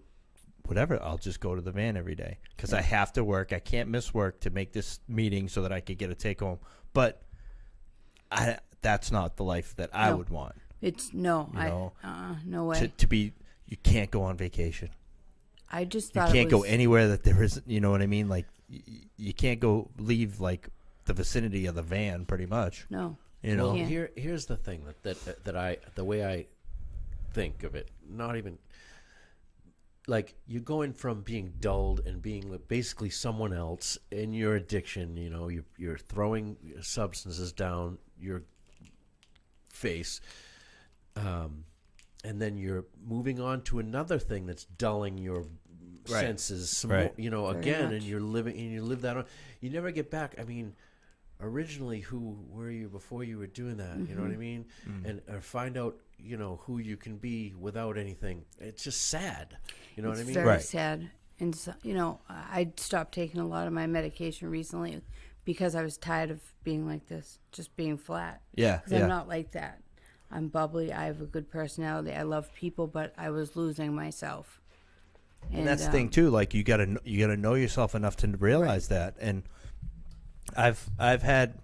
whatever, I'll just go to the van every day because I have to work. I can't miss work to make this meeting so that I could get a take home. But that's not the life that I No. would want. It's no, You know, no way. To be, you can't go on vacation. I just You thought can't it go was, anywhere that there isn't. You know what I mean? Like you can't go leave like the vicinity of the van, pretty much. No. You know. Well, Yeah. here's the thing the way I think of it, not even like you're going from being dulled and being like basically someone else in your addiction. You're throwing substances down your face, and then you're moving on to another thing that's dulling your Right. senses. Some Right. more, Very again, much. and you live that on. You never get back. I mean, originally, who were you before you were doing that? You know what I mean? And or find out, who you can be without anything. It's just sad. You know It's what I mean? very Right. sad. And so, I stopped taking a lot of my medication recently because I was tired of being like this, just being flat. Yeah, Because I'm not like that. I'm bubbly. I have a good personality. I love people, but I was losing myself. And that's the thing too. Like you gotta know yourself enough to realize that. And I've had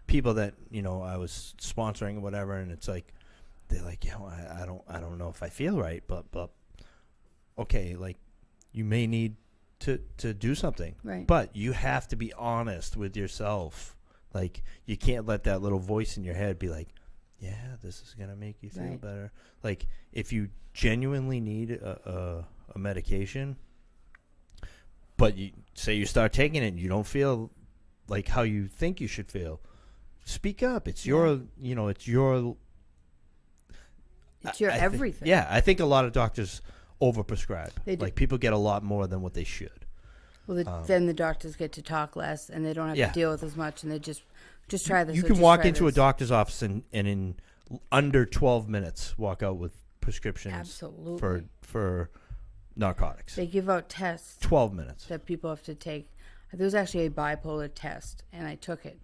people that I was sponsoring or whatever, and it's like they're like, I don't know if I feel right, but okay, like you may need to do something, Right. But you have to be honest with yourself. Like you can't let that little voice in your head be like, yeah, this is gonna make you feel Right. better. Like if you genuinely need a medication, but you say you start taking it and you don't feel like how you think you should feel, speak up. It's your it's your everything. I think a lot of doctors overprescribe. They do. Like people get a lot more than what they should. Well, then the doctors get to talk less, and they don't have to deal with as much, and they just try this. You can walk into a doctor's office and in under 12 minutes walk out with prescriptions Absolutely. for narcotics. They give out tests 12 minutes. that people have to take. There was actually a bipolar test, and I took it.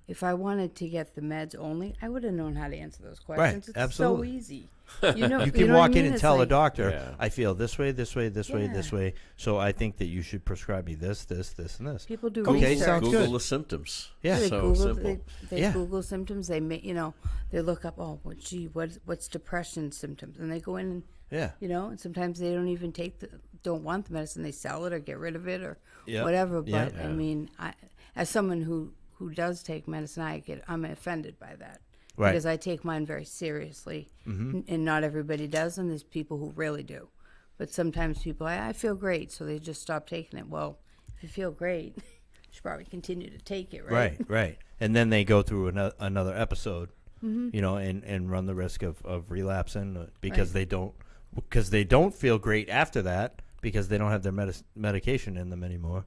If I wanted to get the meds only, I would have known how to answer those questions. Right, It's absolutely. so easy. You can know what walk I mean? in and It's tell like- a doctor, Yeah. I feel this way, this way, this way, this Yeah. way. So I think that you should prescribe me this, this, this, and this. People do Okay, research. sounds Google good. the symptoms. Yeah. They so Google, simple. They Yeah. Google symptoms. They they look up. Oh, what's depression symptoms? And they go in and Yeah. and sometimes they don't even don't want the medicine. They sell it or get rid of it or Yep. whatever. But Yeah. I mean, as someone who does take medicine, I'm offended by that. Right. Because I take mine very seriously, and not everybody does, and there's people who really do. But sometimes people, I feel great, so they just stop taking it. Well, if you feel great, you should probably continue to take it, right? Right. And then they go through another episode, and run the risk of relapsing because they don't feel great after that because they don't have their medication in them anymore.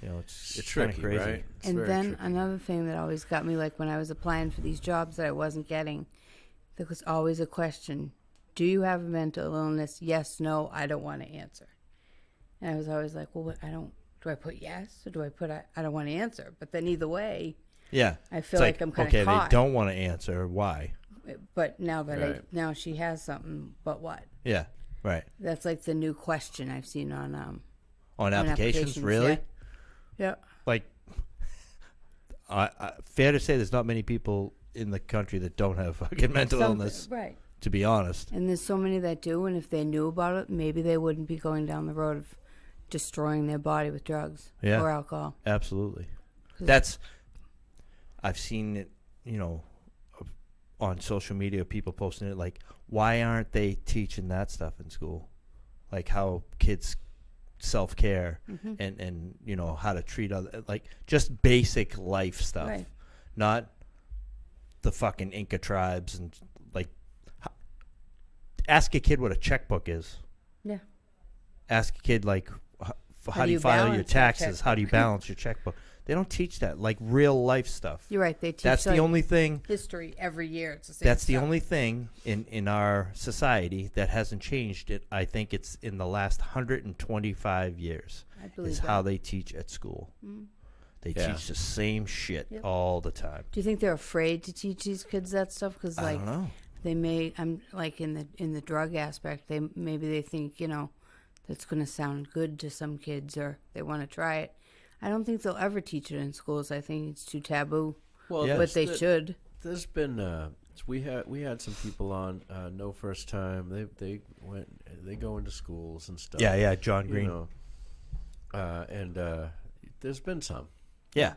It's tricky, kinda crazy. right? It's And very then tricky. another thing that always got me, like when I was applying for these jobs that I wasn't getting, there was always a question: do you have a mental illness? Yes, no, I don't want to answer. And I was always like, well, do I put yes or do I put I don't want to answer? But then either way, Yeah. I feel It's like I'm kind of okay, caught. they don't want to answer. Why? But now that Right. now she has something, but what? Yeah. Right. That's like the new question I've seen on On applications, really? Yeah. Like, fair to say, there's not many people in the country that don't have fucking mental illness. Right. To be honest. And there's so many that do, and if they knew about it, maybe they wouldn't be going down the road of destroying their body with drugs or alcohol. Absolutely. 'Cause- I've seen it, on social media, people posting it like, why aren't they teaching that stuff in school? Like how kids self-care and how to treat other, like just basic life stuff. Right. Not the fucking Inca tribes and like ask a kid what a checkbook is. Yeah. Ask a kid like how do you file your balance your taxes? How do you balance your checkbook? They don't teach that, like real life stuff. You're right. They teach That's the only thing. history every year. It's the same That's the stuff. only thing in our society that hasn't changed. I think it's in the last 125 years I believe is that. how they teach at school. They Yeah. teach the same shit Yep. all the time. Do you think they're afraid to teach these kids that stuff? Because I like don't know. they may, I'm like in the drug aspect. They think that's going to sound good to some kids or they want to try it. I don't think they'll ever teach it in schools. I think it's too taboo. Well, Yeah. But they should. There's been we had some people on No First Time. They go into schools and stuff. Yeah, John Green. There's been some. Yeah,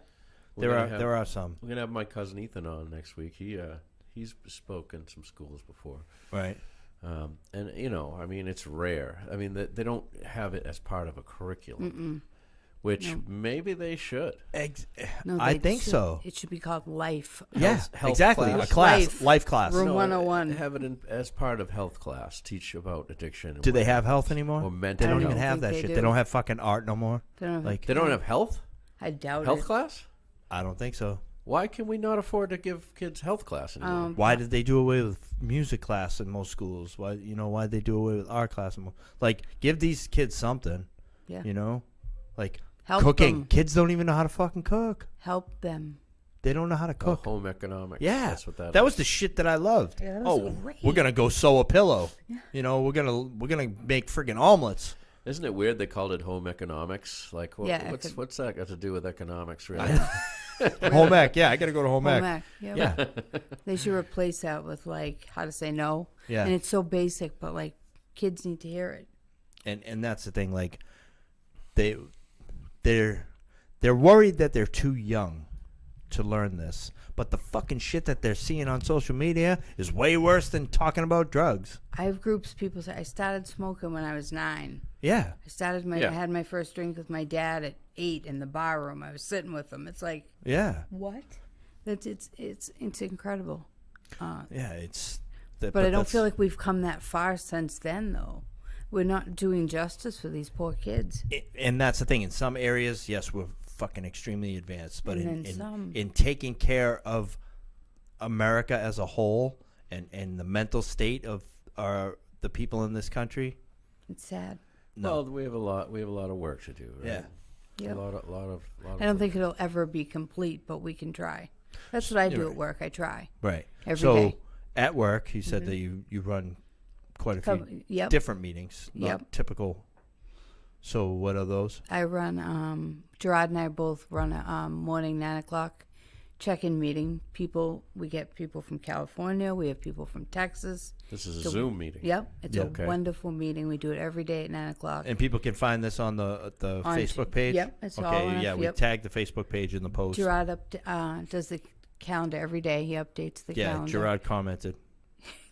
We're gonna there are some. We're gonna have my cousin Ethan on next week. He's spoken some schools before. Right. And I mean, it's rare. I mean, they don't have it as part of a curriculum, which maybe they should. No, I they think should. so. It should be called life. Yeah, health exactly. class. A class, Life. life class. Room 101. Have it as part of health class. Teach about addiction. And Do they whatever. have health anymore? Or They mental don't I even don't health. have think that they shit. do. They don't have fucking art no more. They don't Like They don't have health I doubt health it. class. I don't think so. Why can we not afford to give kids health class anymore? Why did they do away with music class in most schools? Why why did they do away with art class? Like give these kids something. Yeah. Like Help Cooking. them. Kids don't even know how to fucking cook. Help them. They don't know how to cook. Home economics. Yeah, That's what that that is. was the shit that I loved. Yeah, that was great. We're gonna go sew a pillow. Yeah. You know, we're gonna make friggin' omelets. Isn't it weird they called it home economics? Like, what's that got to do with economics, really? Home ec. Yeah, I gotta go to home ec. Home ec. Yep. Yeah, They should replace that with like how to say no. Yeah. And it's so basic, but like kids need to hear it. and that's the thing. Like, they're worried that they're too young to learn this, but the fucking shit that they're seeing on social media is way worse than talking about drugs. I have groups. People say I started smoking when I was 9. Yeah, I had my first drink with my dad at 8 in the bar room. I was sitting with him. It's like, yeah, what? It's incredible. yeah. But I don't feel like we've come that far since then, though. We're not doing justice for these poor kids. And that's the thing. In some areas, yes, we're fucking extremely advanced, but And in taking care of America as a whole and the mental state of the people in this country, It's sad. no. Well, we have a lot of work to do. Right? Yeah. Yep. A lot of. I don't think it'll ever be complete, but we can try. That's what I do at work. I try. Right. Every so day. at work, you said that you run quite a few Yep. different meetings, not Yep. typical. So what are those? I run, Gerard and I both run a morning 9 o'clock check-in meeting. We get people from California. We have people from Texas. This is a Zoom meeting. Yep. It's Yeah. a Okay. wonderful meeting. We do it every day at 9 o'clock. And people can find this on the On Facebook page? yep, it's okay, all on yeah, it, we yep. tag the Facebook page in the post. Gerard does the calendar every day. He updates the Yeah, calendar. Gerard commented.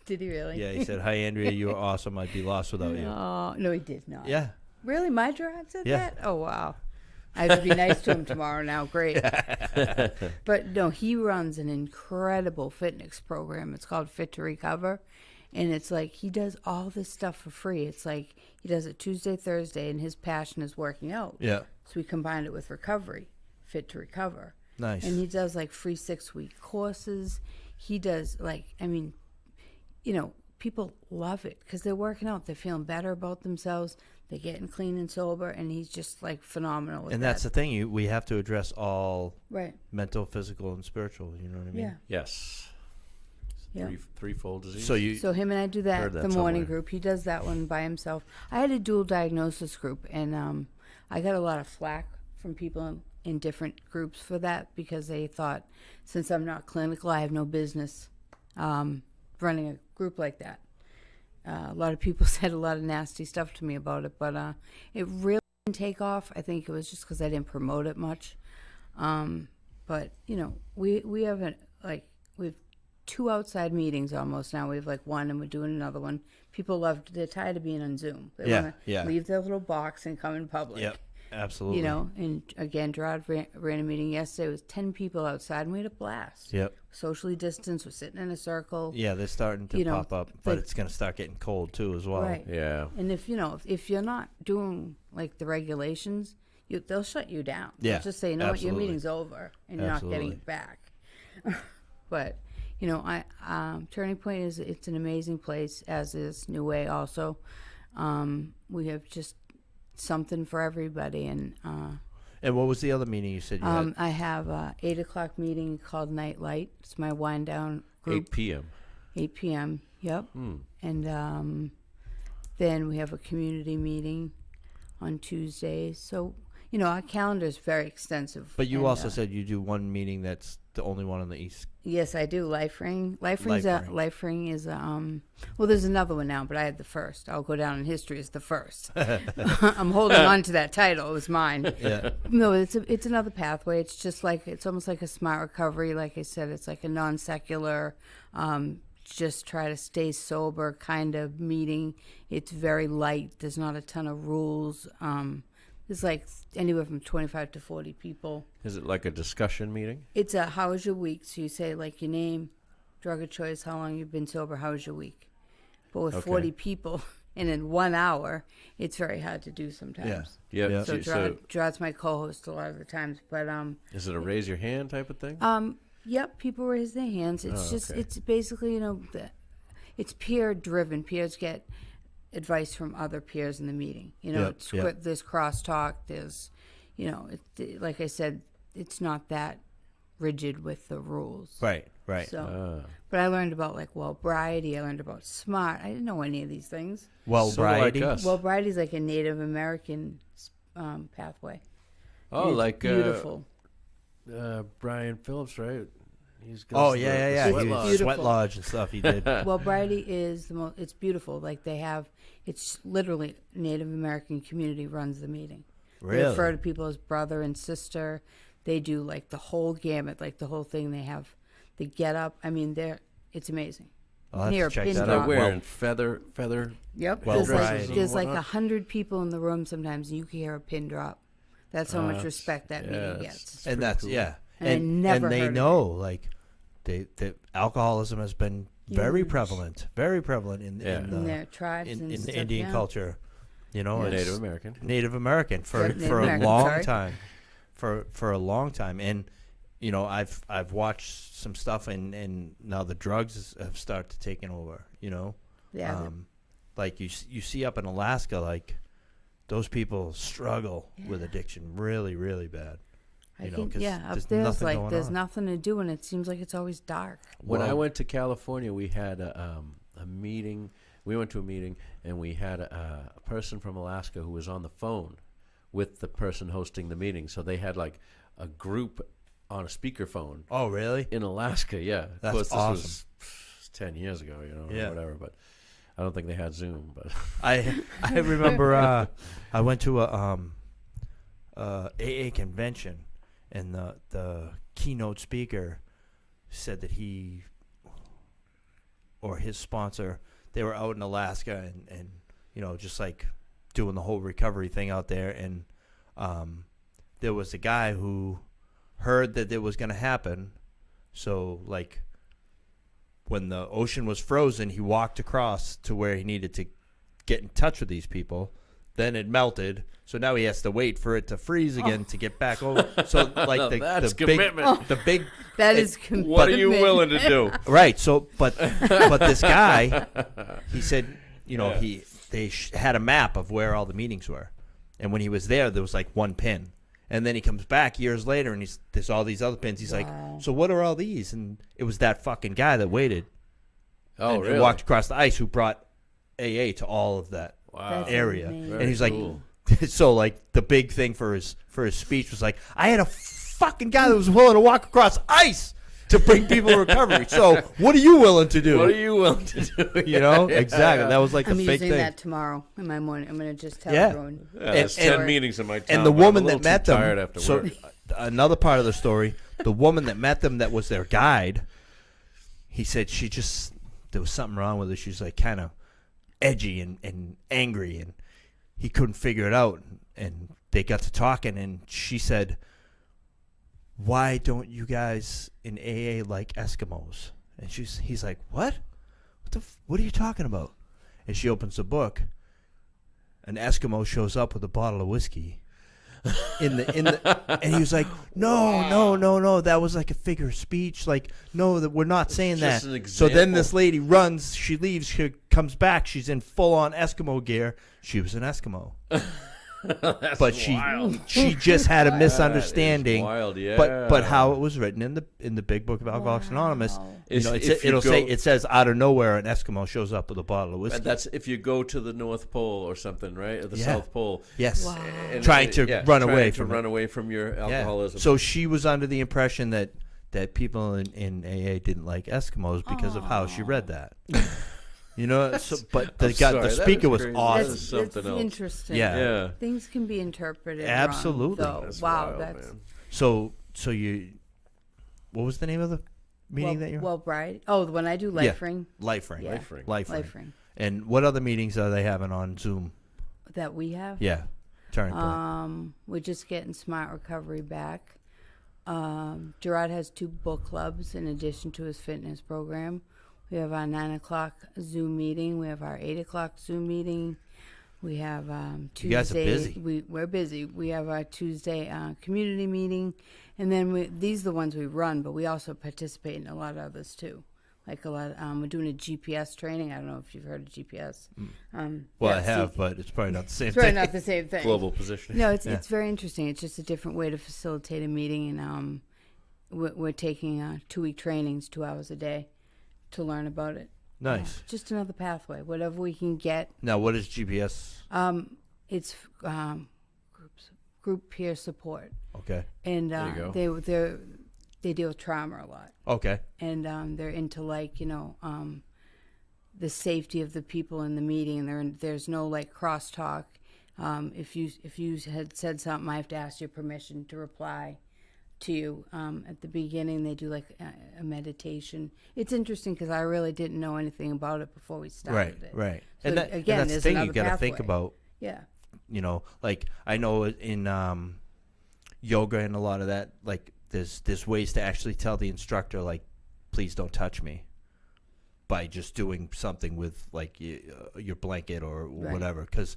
Did he really? Yeah, he said, "Hi Andrea, you are awesome. I'd be lost without you." Oh, no, he did not. Yeah. Really? My Gerard said Yeah. that? Oh, wow. I have to be nice to him tomorrow now. Great. But no, he runs an incredible fitness program. It's called Fit to Recover. And it's like he does all this stuff for free. It's like he does it Tuesday, Thursday, and his passion is working out. Yeah. So we combined it with recovery, Fit to Recover. Nice. And he does like free 6-week courses. He does people love it because they're working out. They're feeling better about themselves. They're getting clean and sober, and he's just like phenomenal with And that's the thing. We have to address all right. mental, physical, and spiritual. You know what I mean? Yeah. Yes. Yeah. Threefold disease. So him and I do that, Heard that the morning somewhere. group. He does that one by himself. I had a dual diagnosis group, and I got a lot of flack from people in different groups for that because they thought since I'm not clinical, I have no business running a group like that. A lot of people said a lot of nasty stuff to me about it, but it really didn't take off. I think it was just because I didn't promote it much. But we have we have 2 outside meetings almost now. We have like one, and we're doing another one. People they're tired of being on Zoom. They want to leave their little box and come in public. Yep. Absolutely. And again, Gerard ran a meeting yesterday. It was 10 people outside, and we had a blast. Yep. Socially distanced. We're sitting in a circle. Yeah, they're starting to pop up, but it's going to start getting cold too as well. Right. Yeah. And if you're not doing like the regulations, they'll shut you down. Yeah, They'll just say, you know what, your absolutely. meeting's over, and you're not getting it back. But Turning Point it's an amazing place, as is New Way also. We have just something for everybody, and what was the other meening you said you had? I have a 8 o'clock meeting called Night Light. It's my wind down group. 8 p.m. 8 p.m. Yep. And then we have a community meeting on Tuesdays. So our calendar is very extensive. But you also said you do one meeting that's the only one on the East. Yes, I do. Life Ring. Life Ring is well, there's another one now, but I had the first. I'll go down in history as the first. I'm holding on to that title. It was mine. Yeah. No, it's another pathway. It's just it's almost like a smart recovery. Like I said, it's like a non-secular, just try to stay sober kind of meeting. It's very light. There's not a ton of rules. There's like anywhere from 25 to 40 people. Is it like a discussion meeting? It's a how was your week? So you say like your name, drug of choice, how long you've been sober, how was your week? But with 40 people and in 1 hour, it's very hard to do sometimes. Yeah. Yeah. So Gerard's my co-host a lot of the times. But is it a raise your hand type of thing? yep, people raise their hands. It's okay. it's basically it's peer driven. Peers get advice from other peers in the meeting. Yep, There's crosstalk. There's you know, like I said, it's not that rigid with the rules. Right. So, but I learned about like Wellbriety. I learned about SMART. I didn't know any of these things. Wellbriety. So like us. Wellbriety is like a Native American pathway. Oh, And it's like beautiful. Brian Phillips, right? He's Oh, the yeah. Sweat It's Lodge. beautiful. Sweat Lodge and stuff he did. Wellbriety is the most. It's beautiful. Like it's literally Native American community runs the meeting. They refer Really? to people as brother and sister. They do like the whole gamut, like the whole thing. They have the get up. I mean, it's amazing. I'll have Near to check pin that They're drop. out. wearing feather. Yep. Well, there's like variety. there's like Whatnot. 100 people in the room sometimes, and you can hear a pin drop. That's how much respect that meeting it's- gets. And that's cool. And I never they heard of know like that alcoholism has been very Huge. prevalent in In their tribes in and the stuff, Indian yeah. culture. You know, Yeah. it's Native American. Native American for Yep, Native for a American, long sorry. time. For a long time. And you know, I've watched some stuff and now the drugs have started taking over, you know. Yeah. Like you see up in Alaska, like those people struggle with addiction really, really bad. I You know, think 'cause up there's there's nothing like going there's on. nothing to do, and it seems like it's always dark. When I Well- went to California, we had a meeting. We went to a meeting, and we had a person from Alaska who was on the phone with the person hosting the meeting. So they had like a group on a speakerphone Oh, really? in Alaska. Yeah, That's of course, this awesome. was 10 years ago, you know, Yeah. or whatever. But I don't think they had Zoom. But I remember I went to a AA convention, and the keynote speaker said that he or his sponsor, they were out in Alaska and you know, just like doing the whole recovery thing out there, and there was a guy who heard that it was going to happen, so like when the ocean was frozen, he walked across to where he needed to get in touch with these people. Then it melted, so now he has to wait for it to freeze again to get back over. So like That's the big, commitment. the big, That It- is what are you commitment. willing to do? right? So, but this guy, he said, you know, they had a map of where all the meetings were, and when he was there was like one pin, and then he comes back years later and there's all these other pins. He's Wow. like, so what are all these? And it was that fucking guy that waited Oh, and really? walked across the ice who brought AA to all of that Wow. That's area. amazing. And he's like, cool. so like the big thing for his speech was like, I had a fucking guy that was willing to walk across ice to bring people to recovery. So what are you willing to do? What are you willing to do? You know, exactly. That was like the I'm big using thing. that tomorrow in my morning. I'm going to just tell Yeah. everyone. Yeah, there's 10 and- meetings in my town. And the but I'm a woman little that met too tired them. after So work. another part of the story, the woman that met them, that was their guide. He said there was something wrong with her. She was like kind of edgy and angry, and he couldn't figure it out. And they got to talking, and she said, "Why don't you guys in AA like Eskimos?" And he's like, "What? What are you talking about?" And she opens the book. An Eskimo shows up with a bottle of whiskey. And he was like, no, that was like a figure of speech. Like, no, that we're not saying that. just an So then example. this lady runs, she leaves, she comes back, she's in full on Eskimo gear. She was an Eskimo. But she just had a misunderstanding. Wild, yeah. But how it was written in the big book of Alcoholics Anonymous, Wow. you know, If you it'll say, go- it says out of nowhere an Eskimo shows up with a bottle of whiskey. And that's if you go to the North Pole or something, right? Or the Yeah. South Pole. Yes. Wow. And Trying to run away to from run it. away from your Yeah. alcoholism. So she was under the impression that people in AA didn't like Eskimos because of how she read that. You know, but the I'm guy, sorry, the that speaker is was crazy. awesome. That's something else. Interesting. Yeah. yeah. Things can be interpreted Absolutely. wrong, though. That's Wow, wild, that's man. So you, what was the name of the meeting that you're well, Bride. Oh, when I do Yeah. Life Ring, Life Ring. Yeah. Life Ring. Life Ring. Life Ring And what other meetings are they having on Zoom? that we have. Yeah, Turning Point. We're just getting Smart Recovery back. Gerard has 2 book clubs in addition to his fitness program. We have our 9 o'clock Zoom meeting. We have our 8 o'clock Zoom meeting. We have Tuesday. You guys are busy. We're busy. We have our Tuesday community meeting. And then these are the ones we run, but we also participate in a lot of others too. like a lot. We're doing a GPS training. I don't know if you've heard of GPS. Well, yeah, I have, but it's probably not the same It's really thing. not the same thing. Global positioning. No, it's Yeah. it's very interesting. It's just a different way to facilitate a meeting, and we're taking 2-week trainings, 2 hours a day, to learn about it. Nice. Just another pathway, whatever we can get. Now, what is GPS? It's group peer support, Okay. and There you they deal with trauma a lot, Okay. and they're into the safety of the people in the meeting. And there's no like crosstalk. If you had said something, I have to ask your permission to reply to you. At the beginning, they do like a meditation. It's interesting because I really didn't know anything about it before we started it. Right. So And again, that's the there's thing you another got to think pathway. about. Yeah. You know, like I know in yoga and a lot of that, like there's ways to actually tell the instructor, like, please don't touch me, by just doing something with like your blanket or whatever, because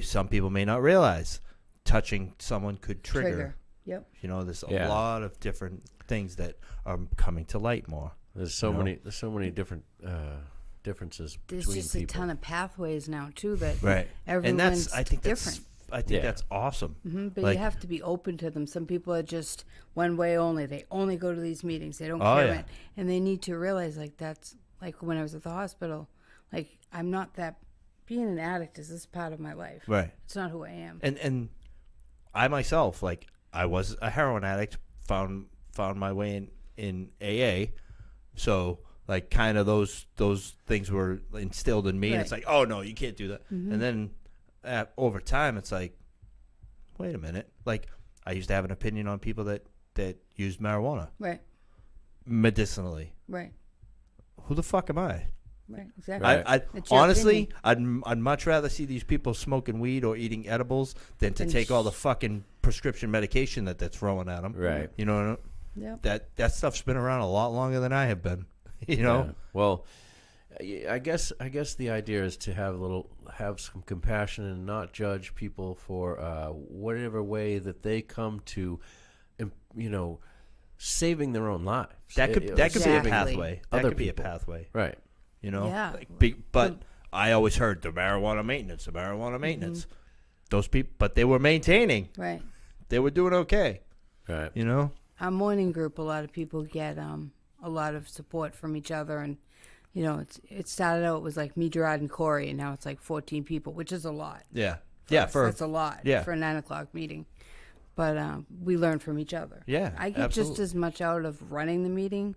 some people may not realize touching someone could trigger. Yep. You know, there's a lot of different things that are coming to light more. There's so many different differences There's between just people. a ton of pathways now too that Right. everyone's And I think different. that's awesome. But like- you have to be open to them. Some people are just one way only. They only go to these meetings. They don't Oh, care. yeah. And they need to realize like that's like when I was at the hospital, like I'm not that. Being an addict is this part of my life. Right. It's not who I am. And I myself, like I was a heroin addict, found my way in AA, so like kind of those things were instilled in me, and it's like, oh no, you can't do that. And then over time, it's like, wait a minute, like I used to have an opinion on people that used marijuana Right. medicinally. Right. Who the fuck am I? Right. Exactly. Right. I It's your honestly, I'd much rather see these people smoking weed or eating edibles than to And take all the fucking prescription medication that they're throwing at them. Right. You know, Yep. that stuff's been around a lot longer than I have been. You know. Yeah. Well, I guess the idea is to have some compassion and not judge people for whatever way that they come to, saving their own lives. That could be a Exactly. pathway. That Other could be a people. pathway. Right. You know. Yeah. But I always heard the marijuana maintenance. Those people, but they were maintaining. Right. They were doing okay. Right. You know. Our morning group, a lot of people get a lot of support from each other, and it started out, it was like me, Gerard, and Corey, and now it's like 14 people, which is a lot. Yeah. That's a lot. yeah. For a 9:00 meeting, but we learn from each other. Yeah, I get just absolutely. as much out of running the meeting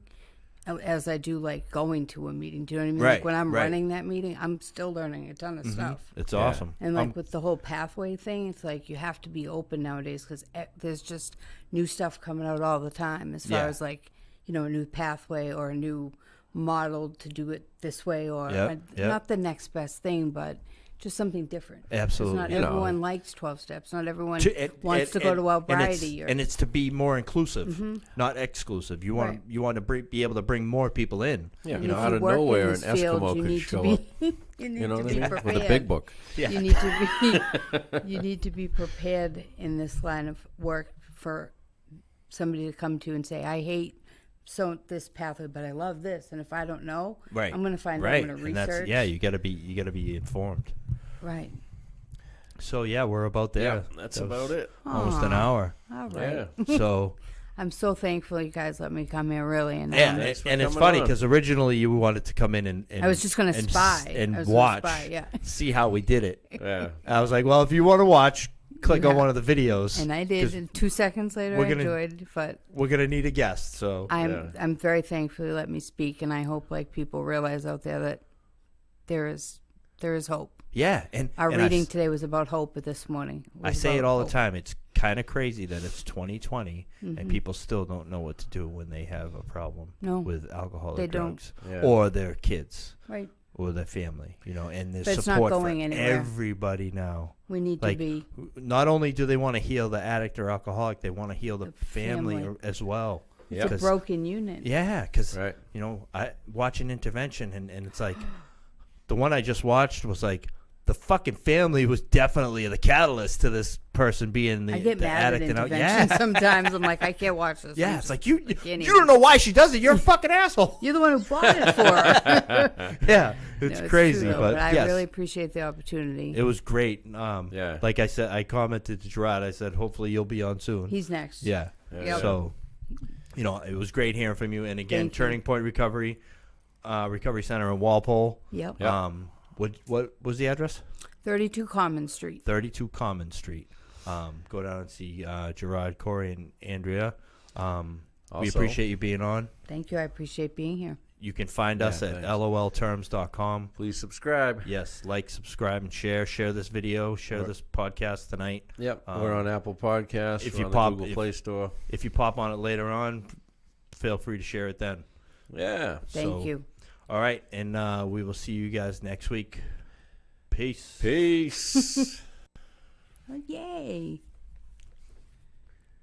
as I do like going to a meeting. Do you know what I mean? Right, Like when I'm right. running that meeting, I'm still learning a ton of stuff. It's Yeah. awesome. And like with the whole pathway thing, it's like you have to be open nowadays because there's just new stuff coming out all the time as far Yeah. as like, a new pathway or a new model to do it this way or Yep, yep. not the next best thing, but just something different. 'Cause Absolutely. not You know. everyone likes 12 steps. Not everyone And- wants to and- go to and Albrighty. and it's to be more inclusive, not exclusive. You want Right. you want to be able to bring more people in. Yeah. And You know, if out you of work in nowhere, an this field, Eskimo you could need show to up. be, you need You know to what I be mean? prepared. With a big book. Yeah. You need to be you need to be prepared in this line of work for somebody to come to and say, I hate this pathway, but I love this, and if I don't know, Right. I'm going to find out. Right. I'm going to And research. you got to be informed. Right. So yeah, we're about there. Yeah, that's That was about it. Almost an Aw. hour. All right. Yeah. So I'm so thankful you guys let me come here, really. And yeah, Thanks for and it's coming funny on. because originally you wanted to come in and I was just going to and spy. and I was gonna watch, spy, yeah. see how we did it. Yeah. I was like, well, if you want to watch, click on Yeah. one of the videos. And I did. 'cause And 2 seconds later, we're I gonna- enjoyed. But We're gonna need a guest. So I'm very thankful you let me speak, and I hope like people realize out there that there is hope. yeah, and Our and reading today was about hope this morning. I Was say it about all the hope. time. It's kind of crazy that it's 2020 and people still don't know what to do when they have a problem No, with alcohol or they don't. drugs Yeah. or their kids Right. or their family. And there's But it's not support going for anywhere. everybody now. We need Like, to be. Not only do they want to heal the addict or alcoholic, they want to heal the The family family. as well. It's a 'Cause- broken unit. Yeah, because Right. I watch an intervention and it's like the one I just watched was like the fucking family was definitely the catalyst to this person being I the get mad at addict and out. intervention Yeah, sometimes. I'm like, I can't watch this. yeah. It's like you can't you don't know why she does it. You're a fucking asshole. You're the one who bought it for her. Yeah, No, it's true, crazy, though, but I yes, really appreciate the opportunity. it was great. Yeah. Like I said, I commented to Gerard. I said, hopefully you'll be on soon. He's next. Yeah. Yep. So, it was great hearing from you. And again, Thank you. Turning Point Recovery Center in Walpole. Yep. Yeah. What was the address? 32 Common Street. 32 Common Street. Go down and see Gerard, Corey, and Andrea. We Also- appreciate you being on. Thank you. I appreciate being here. You can find us Yeah, at thanks. lolterms.com. Please subscribe. Yes, like, subscribe, and share. Share this video. Share this podcast tonight. Yep. We're on Apple Podcasts. if We're you on pop- the Google Play Store. If you pop on it later on, feel free to share it then. Yeah. Thank So, you. All right, and we will see you guys next week. Peace. Peace. Oh, yay.